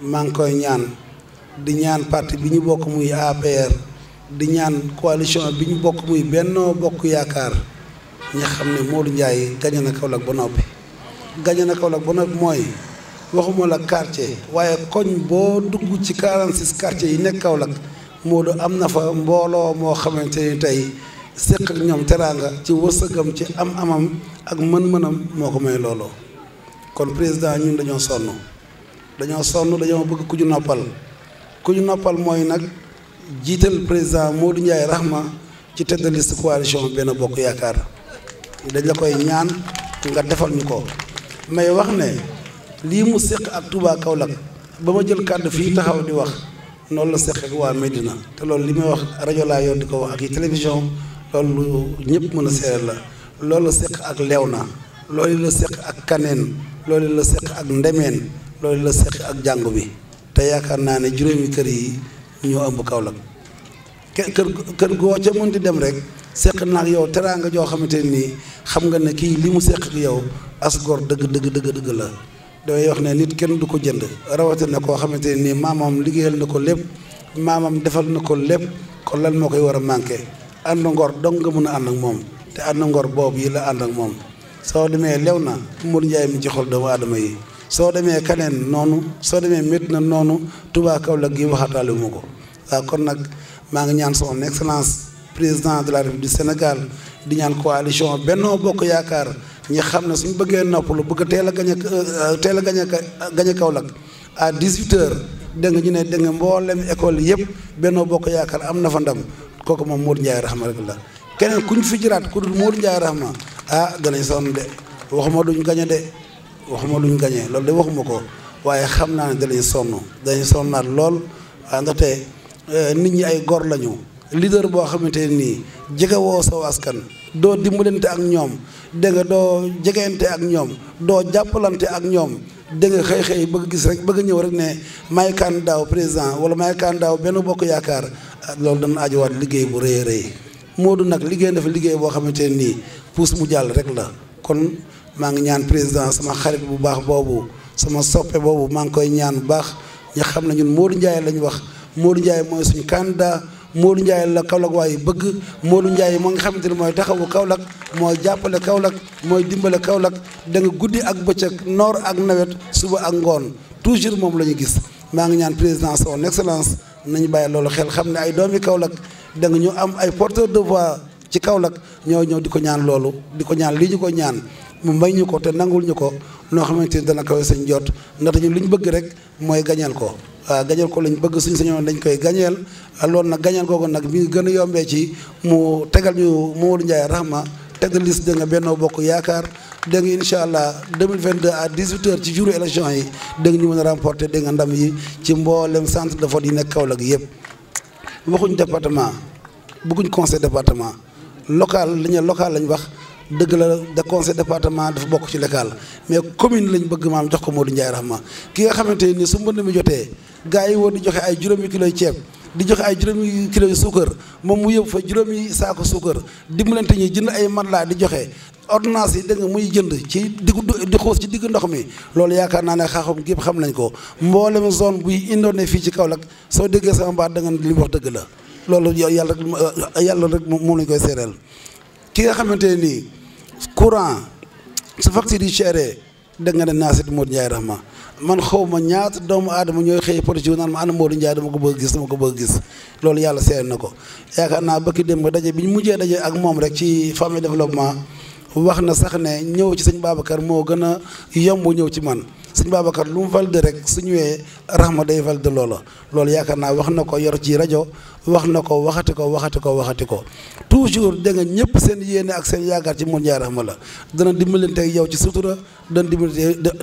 maa ngi koy ñaan di ñaan parti bi ñu bokk muy APR di ñaan coalition bi ñu bokk muy Benno Bokk Yaakaar ñi xam ne Modou Ndiaye gañe na Kaolack ba noppi gañe na Kaolack ba noppi mooy waxuma la quartier waaye koñ boo dugg ci 46 quartiers yi nekk Kaolack Modou am na fa mbooloo moo xamante ni tey séq ak ñoom teraanga ci wërsëgam ci am-amam ak mën-mënam moo ko may looloo kon président ñun dañoo sonn dañoo bëgg ku ñu noppal mooy nag jiital président Modou Ndiaye Rahma ci tête de liste coalition Benno Bokk Yaakaar dañ la koy ñaan nga defal ñu ko may wax ne lii mu séq ak Touba Kaolack ba ma jël kàddu fii taxaw di wax noonu la séq ak waa Médina te loolu li may wax rajo laa yoon di ko wax ak yi télévision loolu ñëpp mën a seeral la loolu la séq ak Léona loolu la séq ak Kaneen loolu la séq ak Ndemeen loolu la séq ak jàngu bi te yaakaar naa ne juróomi kër yi ñoo ëmb Kaolack kër goo ca mën di dem rek séq naag yow teraanga joo xamante nii xam nga ne kii li mu séq ak yow as gor dëgg la damay wax ne nit kenn du ko jënd rawatina koo xamante nii maamam liggéeyal na ko lépp maamam defal na ko lépp kon lan moo koy war a manqué ànd ngor dong nga mën a ànd ak moom te ànd ngor boobu yi la ànd ak moom soo demee Léona Modou Ndiaye mi ci xol doomu aadama yi soo demee Kaneen noonu soo demee Médina noonu Touba Kaolack gi waxataale mu ko waaw kon nag maa ngi ñaan son excellence président de la République du Sénégal di ñaan coalition Benno Bokk Yaakaar ñi xam ne suñu bëggee noppalu bëgg teel a gañe Kaolack à 18h dégg nga ñu ne dégg nga mboolem école yëpp Benno Bokk Yaakaar am na fa ndam kooku moom Modou Ndiaye Rahma rek la keneen kuñ fi jiraat ku dul Modou Ndiaye Rahma danañ sonn de waxuma duñ gañe loolu de waxuma ko waaye xam naa ne danañ sonnaat lool waaye ndaxte nit ñi ay gor lañu leader boo xamante nii jegewoo saw askan doo dimbalante ak ñoom dégg nga doo jegente ak ñoom doo jàppalante ak ñoom dégg nga xëy bëgg gis rek bëgg ñëw rek ne maay candidat président wala maay candidat Benno Bokk Yaakaar loolu dana ajuwaat liggéey bu rëy a rëy Modou nag liggéey dafa liggéey boo xamante nii puus mu jàll rek la kon maa ngi ñaan président sama xarit bu baax boobu sama soppe boobu maa ngi koy ñaan bu baax ñu xam ne ñun Modou Ndiaye lañ wax Modou Ndiaye mooy suñu candidat Modou Ndiaye la Kaolack waaye bëgg Modou Ndiaye moo nga xamante ne mooy taxawu Kaolack mooy jàppale Kaolack mooy dimbale Kaolack da nga guddi ak bëccëg noor ak nawet suba ak ngoon toujours moom la ñu gis maa ngi ñaan président son excellence nañu bàyyi loolu xel xam ne ay doomi Kaolack da nga ñu am ay porteur de voix ci Kaolack ñoo ñëw di ko ñaan loolu di ko ñaan lii ñu ko ñaan mu may ñu ko te nangul ñu ko noo xamante ni dana kawe sañ jot ndaxte ñun li ñu bëgg rek mooy gañeel ko waaw gañeel ko lañ bëgg suñ sañoon dañ koy gañeel loolu nag gañeel googu nag mi ngi gën a yombee ci mu tegal ñu Modou Ndiaye Rahma tête de liste dégg nga Benno Bokk Yaakaar dégg nga incha allah 2022 à 18h ci jour élection yi dégg nga ñu mën a remporter dégg nga ndam yi ci mboolem centre de vote yi nekk Kaolack yëpp waxuñ département bëgguñ conseil département local li ñu local lañ wax dëgg la de conseil département dafa bokk ci local mais commune lañ bëgg maam jox ko Modou Ndiaye Rahma ki nga xamante ni su mbënd mi jotee gars yi woon di joxe ay juróomi kiloy ceeb di joxe ay juróomi kiloy suukar moom mu yëpp fa juróomi saako suukar dimbalante ñi jënd ay matelas di joxe ordonnance yi dégg nga muy jënd ci di xuus ci diggu ndox mi loolu yaakaar naa ne xaaxam gépp xam nañ ko mboolem zone buy indoone fii ci Kaolack soo déggee sama baat da nga li mu wax dëgg la loolu yàlla rek moom lañ koy seereel ki nga xamante ne nii courant su facture yi chéré dégg nga ne naa seet Modou Ndiaye Rahma man xaw ma ñaata doomu aadama ñooy xëy politique naan ma ana Modou Ndiaye dama ko bëgg gis loolu yàlla seet na ko yaakaar naa bëkki dem ba daje bi ñu mujjee daje ak moom rek ci famille développement wax na sax ne ñëw ci sëñ Babacar moo gën a yomb ñëw ci man sëñ Babacar lu mu valide rek su ñëwee Rahma day valide loola loolu yaakaar naa wax na ko yor ci rajo wax na ko waxati ko toujours dégg nga ñëpp seen yéene ak seen yaakaar ci Modou Ndiaye Rahma la dana dimbalante ak yow ci sutura dana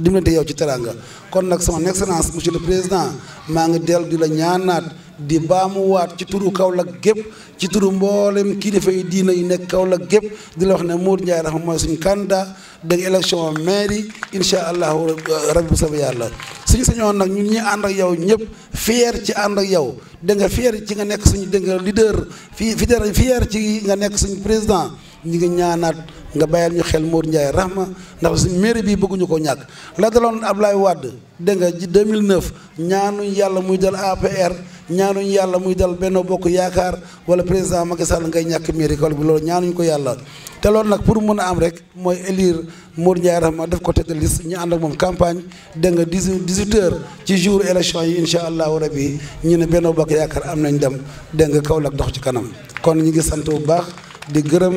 dimbalante yow ci teranga kon nag son excellence monsieur le président maa ngi dellu di la ñaanaat di baamuwaat ci turu Kaolack gépp ci turu mboolem kilifa yi diina yi nekk Kaolack gépp di la wax ne Modou Ndiaye Rahma mooy suñu candidat dégg élection mairie incha allahu rabbi bu soobee yàlla suñu sañoon nag ñun ñi ànd ak yow ñëpp fier ci ànd ak yow dégg nga fier ci nga nekk suñu dégg nga leader fier ci nga nekk suñu président ñi ngi ñaanaat nga bàyyal ñu xel Mour Ndiaye Rahma ndax suñ mairie bii bëgguñu ko ñàkk la daloon Ablaye Wade dégg nga 2009 ñaanuñ yàlla muy dal APR ñaanuñ yàlla muy dal Benno Bokk Yaakaar wala président Macky Sall ngay ñàkk mairie Kaolack bi loolu ñaanuñ ko yàlla te loolu nag pour mën a am rek mooy élire Mour Ndiaye Rahma def ko tête de liste ñu ànd ak moom campagne dégg nga 18 heures ci jour élection yi incha allahu rabi ñu ne Benno Bokk Yaakaar am nañ dem dégg nga Kaolack dox ci kanam kon ñu ngi sant bu baax di gërëm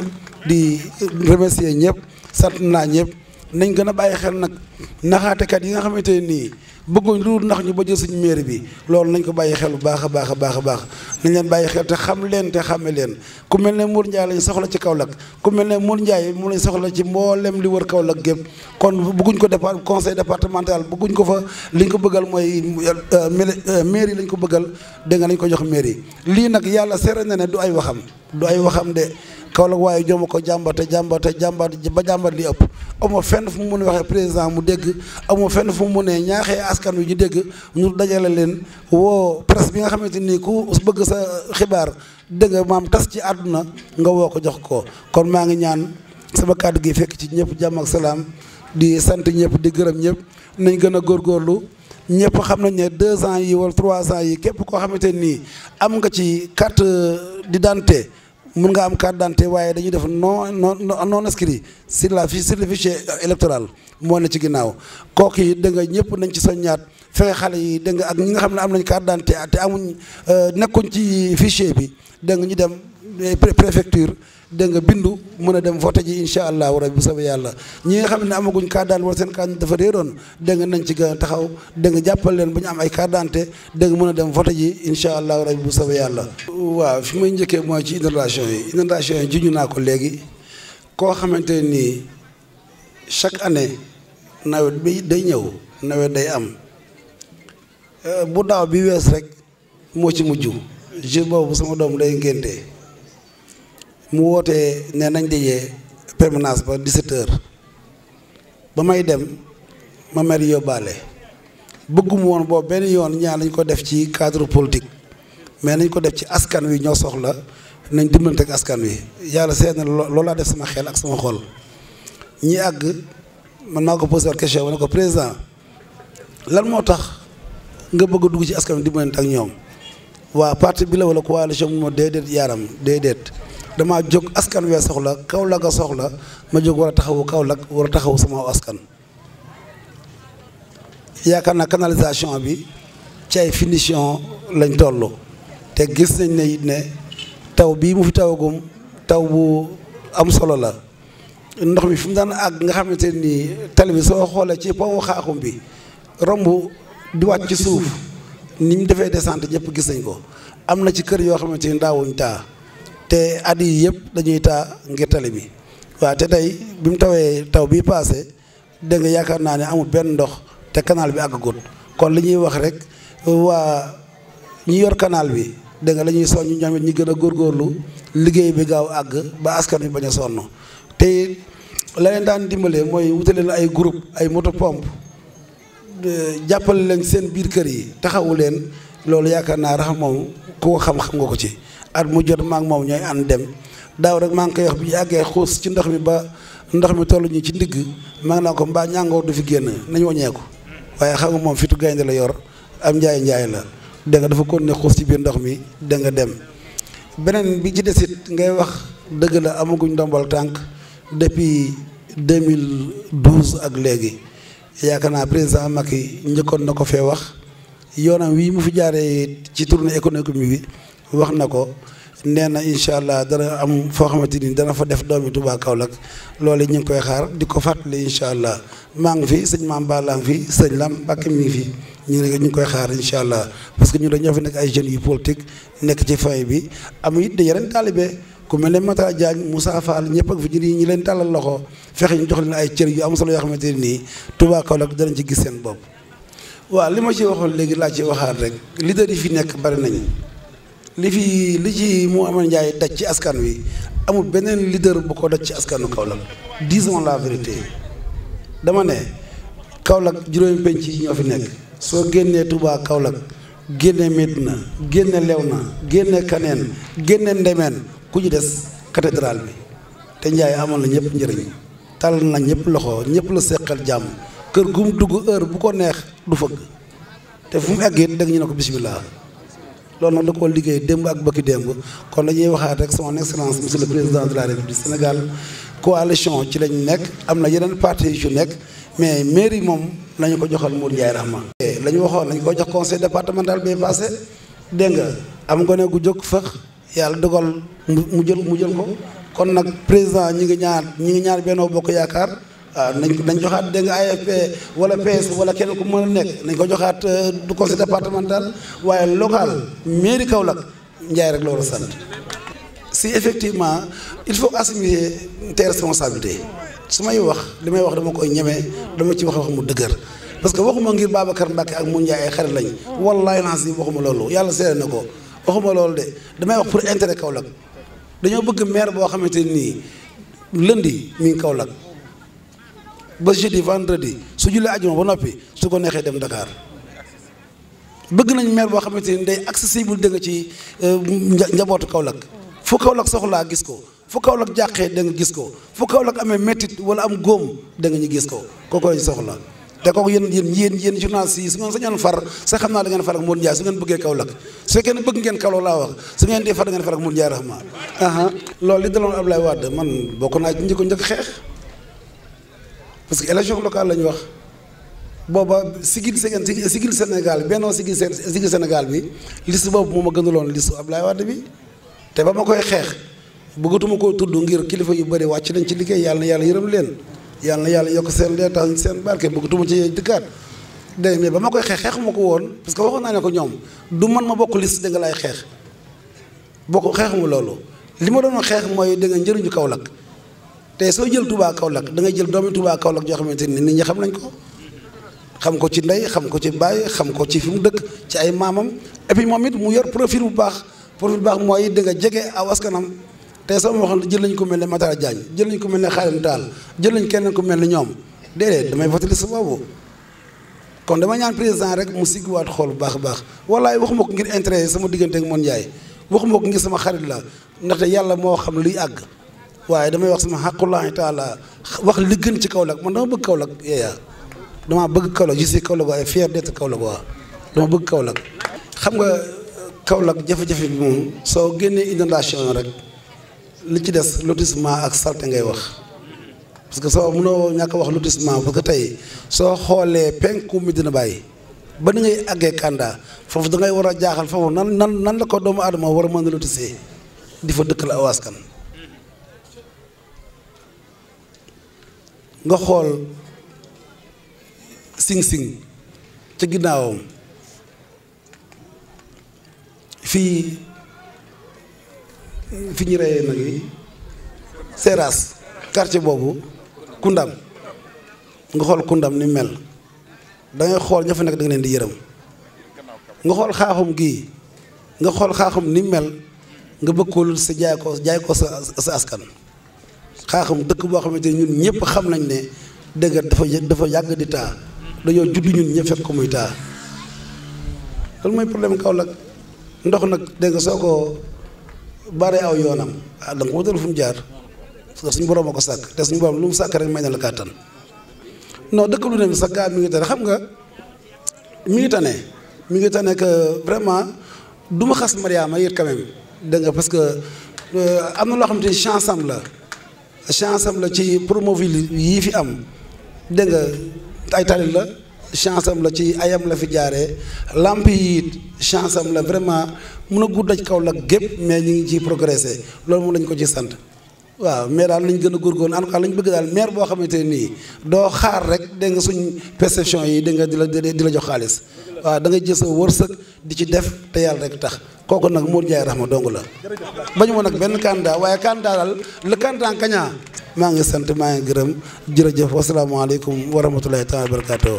di remercier ñëpp sant naa ñëpp nañ gën a bàyyi xel nag naxaatekat yi nga xamante ne nii bëgguñ lu ndax ñu ba jël suñu mairie bi loolu nañ ko bàyyi xel bu baax a baax a baax a baax nañ leen bàyyi xel te xam leen te xàmme leen ku mel ne Mour Ndiaye lañ soxla ci Kaolack ku mel ne Mour Ndiaye mu lañ soxla ci mboolem li wër Kaolack gépp kon bëgguñ ko conseil départemental bëgguñ ko fa liñ ko bëggal mooy mairie lañ ko bëggal dégg nga nañ ko jox mairie lii nag yàlla seere na ne du ay waxam de Kaolack waaye jooma ko jàmbat ba jàmbat li ëpp amoo fenn fu mu mën a waxee président mu dégg amoo fenn fu mu mën a ñaaxee askan wi ñu dégg ñu dajale leen woo presse bi nga xamante ni ku bëgg sa xibaar dégg nga maam tas ci àdduna nga woo ko jox ko kon maa ngi ñaan sama kàddu gi fekk ci ñëpp jàmm ak salaam di sant ñëpp di gërëm ñëpp nañ gën a góorgóorlu ñëpp xam nañ ne 2 ans yi wala 3 ans yi képp koo xamante nii am nga ci carte d'identité mun nga am carte d'identité waaye dañuy def non inscrit sur le fichier électoral moo ne ci ginnaaw kooku yi dégg nga ñëpp nañ ci soññaat fexe xale yi dégg nga ak ñi nga xam ne am nañ carte d'identité te amuñ nekkuñ ci fichier bi dégg nga ñu dem préfecture dégg nga bindu mën a dem voté ji incha allahu rabi bu soobee yàlla ñi nga xam ne amaguñ carte d'identité wala seen carte dafa réeroon dégg nga nañ ci gën a taxaw dégg nga jàppal leen ba ñu am ay carte d'identité dégg nga mën a dem voté ji incha allahu rabi bu soobee yàlla. waaw fi may njëkkee mooy ci inondation yi juñu naa ko léegi koo xamante nii chaque année nawet bi day ñëw nawet day am bu daaw bi wees rek moo ci mujj jour boobu sama doom day ngénte mu wootee ne nañ dajee permanence ba 17h ba may dem ma mer yóbbaale bëggum woon boobu benn yoon ñaar nañ ko def ci cadre politique mais nañ ko def ci askan wi ñoo soxla nañ dimbalante ak askan wi yàlla seet na loolu laa def sama xel ak sama xol ñi àgg man maa ko posé woon question ma ne ko président lan moo tax nga bëgg a dugg ci askan wi dimbalante ak ñoom waa parti bi la wala coalition mu ma déedéet yaaram déedéet damaa jóg askan wee soxla Kaolack a soxla ma jóg war a taxawu Kaolack war a taxawu sama askan yaakaar naa canalisation bi ci ay finition lañ toll te gis nañ ne it ne taw bii mu fi tawagum taw bu am solo la ndox mi fi mu daan àgg nga xamante ni tali bi soo xoolee ci pont xaaxum bi romb di wàcc ci suuf ni mu defee descente ñëpp gis nañ ko am na ci kër yoo xamante ni daawuñ taa te at yi yëpp dañuy taa ngir tali bi waaw te tey bi mu tawee taw bii paase dégg nga yaakaar naa ne amul benn ndox te canal bi àggagut kon li ñuy wax rek waa ñi yor canal bi dégg nga la ñuy soññ ñoom it ñi gën a góorgóorlu liggéey bi gaaw àgg ba askan wi bañ a sonn te la leen daan dimbalee mooy wutale leen ay groupe ay moto pompe jàppale leen seen biir kër yi taxawu leen loolu yaakaar naa rax moom ku ko xam-xam nga ko ci at mu jot maa ngi moom ñooy ànd dem daaw rek maa ngi koy wax bi yàggee xuus ci ndox mi ba ndox mi toll ñu ci ndigg maa ngi naa ko mbaa ñàngoor du fi génn nañ waññeeku waaye xam nga moom fitu gaynde la yor am njaay la dégg nga dafa continuer xuus ci biir ndox mi da nga dem beneen bi ci desit ngay wax dëgg la amaguñ ndombal tànk depuis 2012 ak léegi yaakaar naa président Macky njëkkoon na ko fee wax yoonam wii mu fi jaaree ci tournée économique bi wax na ko nee na incha allah dana am foo xamante ni dana fa def doomi Touba Kaolack loolu ñu ngi koy xaar di ko fàttali incha allah maa ngi fi sëñ Mame Ba laa ngi fi sëñ Lam Mbacke mi ngi fi ñu ngi koy xaar incha allah parce que ñu dañoo fi nekk ay jeunes yu politique nekk ci famille bi am it da yeneen taalibe ku mel ne Mata Diagne Moussa Fall ñëpp ak fi ñi leen tàllal loxo fexe ñu jox leen ay cër yu am solo yoo xamante ne nii Touba Kaolack danañ ci gis seen bopp. waaw li ma ci waxoon léegi laa ci waxaat rek leader yi fi nekk bari nañu li ci mu amoon njaay daj ci askan wi amul beneen leader bu ko daj ci askanu Kaolack disons la vérité dama ne Kaolack juróomi penc yi ñoo fi nekk soo génnee Touba Kaolack génne Medina génne Léona génne Kaneen génne Ndemeen ku ci des cathédrale bi te Ndiaye amal na ñëpp njëriñ tal na ñëpp loxo ñëpp la seqal jàmm kër gu mu dugg heure bu ko neex du fëgg te fu mu egg it dégg ñu ne ko bisimilah loolu nag da koo liggéey démb ak bëkki démb kon dañuy waxaat rek son excellence monsieur le président de la république du Sénégal coalition ci lañ nekk am na yeneen parti yu ci nekk mais mairie moom nañu ko joxal Modou Ndiaye Rahma la ñu waxoon nañu ko jox conseil départemental bay passé dégg nga am gone gu jóg fëx yàlla dogal mu jël ko kon nag président ñi ngi ñaar Benno Bokk Yaakaar waaw nañ joxaat dégg nga AFP wala PS wala kenn ku mën a nekk nañ ko joxaat du conseil départemental waaye local mairie Kaolack Ndiaye rek la war a sant si effectivement il faut assumer tes responsabilités su may wax li may wax dama koy ñemee dama ci wax mu dëgër parce que waxuma ngir Babacar Mbacke ak Modou Ndiaye ay xarit lañ wallaahi naa si waxuma loolu yàlla seere na ko waxuma loolu de damay wax pour intérêt Kaolack dañoo bëgg maire boo xamante nii lundi mi ngi Kaolack ba jeudi vendredi su jullee ajuma ba noppi su ko neexee dem Dakar bëgg nañ maire boo xamante ni day accessible dégg nga ci njabootu Kaolack fu Kaolack soxlaa gis ko fu Kaolack jàqee da nga gis ko fu Kaolack amee méttit wala am góom da nga ñu gis ko kooku lañ soxla te kooku yéen journalistes yi su ngeen sañoon far sa xam naa da ngeen far ak Modou Ndiaye su ngeen bëggee Kaolack su fekkee ne bëgg ngeen Kaolack laa wax su ngeen di far da ngeen far ak Modou Ndiaye Rahma loolu li daloon Ablaye Wade man bokk naa ci njëkk xeex parce que élection locale la ñu wax booba sigil Sénégal Benno sigil Sénégal bi liste boobu moo ma gënaloon liste Ablaye Wade bi te ba ma koy xeex bëggatuma koo tudd ngir kilifa yu bëri wàcc nañ ci liggéey yàlla na yàlla yërëm leen yàlla na yàlla yokk seen leer tax seen barke bëggatuma ci dëkkaat dégg mais ba ma koy xeexuma ko woon parce que waxoon naa ne ko ñoom du man ma bokk liste da nga lay xeexuma loolu li ma doon xeex mooy da nga njëriñu Kaolack te soo jël Touba Kaolack da ngay jël doomi Touba Kaolack joo xamante ni nit ñi xam nañ ko xam ko ci ndey xam ko ci baay xam ko ci fi mu dëkk ci ay maamam et puis moom it mu yor profil bu baax mooy da nga jege aw askanam te soo ma waxoon jël nañ ko mel ne Matar Diagne jël nañ ko mel ne Khadim Tall jël nañ keneen ko mel ne ñoom déedéet damay voté liste boobu kon dama ñaan président rek mu sigguwaat xool bu baax a baax wallaay waxuma ko ngir intérêt sama diggante ak Modou Ndiaye waxuma ko ngir sama xarit la ndaxte yàlla moo xam luy àgg waaye damay wax sama xaqullahi taala wax li gën ci Kaolack man dama bëgg Kaolack yeeyaa dama bëgg Kaolack je suis Kaolack waaye fier d'être Kaolack waa dama bëgg Kaolack xam nga Kaolack jafe-jafe bi moom soo génnee inondation rek li ci des lotissement ak salte ngay wax parce que soo mënoo ñàkk wax lotissement parce que tey soo xoolee penku Medina Baye ba ni ngay àggee Kanda foofu da ngay war a jaaxal foofu nan la ko doomu aadama war a mën a lotissé di fa dëkk la aw askan nga xool sing-sing ca ginnaawam fii fi ñu reyee nag yi Seras quartier boobu Koundam nga xool Koundam ni mel da ngay xool ña fa nekk da nga leen di yërëm nga xool xaaxum gii nga xool xaaxum ni mel nga bëgg ko sa jaay ko sa askan xaaxum dëkk boo xamante ni ñun ñëpp xam nañ ne dëgg dafa yàgg di taa dañoo judd ñun ñëpp fekk ko muy taa loolu mooy problème Kaolack ndox nag dégg nga soo ko baree aw yoonam da nga ko wutal fu mu jaar parce que suñu borom a ko sàkk te suñu borom lu mu sàkk rek may na la kàttan non dëkk lu ne sax gaa mi ngi tane xam nga mi ngi tane que vraiment du ma xas Mariama it quand même dégg nga parce que am na loo xamante ni chance am la ci promoville yii fi am dégg nga ay tali la chance am la ci ayam la fi jaaree lamp yi it chance am la vraiment mun a guddaj Kaolack gépp mais ñu ngi ciy progressé loolu moom lañ ko ci sant waaw mais daal lañ gën a góorgóorlu en tout cas lañ bëgg daal maire boo xamante ne nii doo xaar rek dégg nga suñ perception yi dégg nga di la jox xaalis waaw da ngay jël sa wërsëg di ci def te yàlla rek tax kooku nag Modou Ndiaye Rahma dong la bañu ma nag benn candidat waaye candidat daal le candidat gagnant maa ngi sant maa ngi gërëm jërëjëf wasalaamaaleykum wa rahmatulahi taala wa barakatuh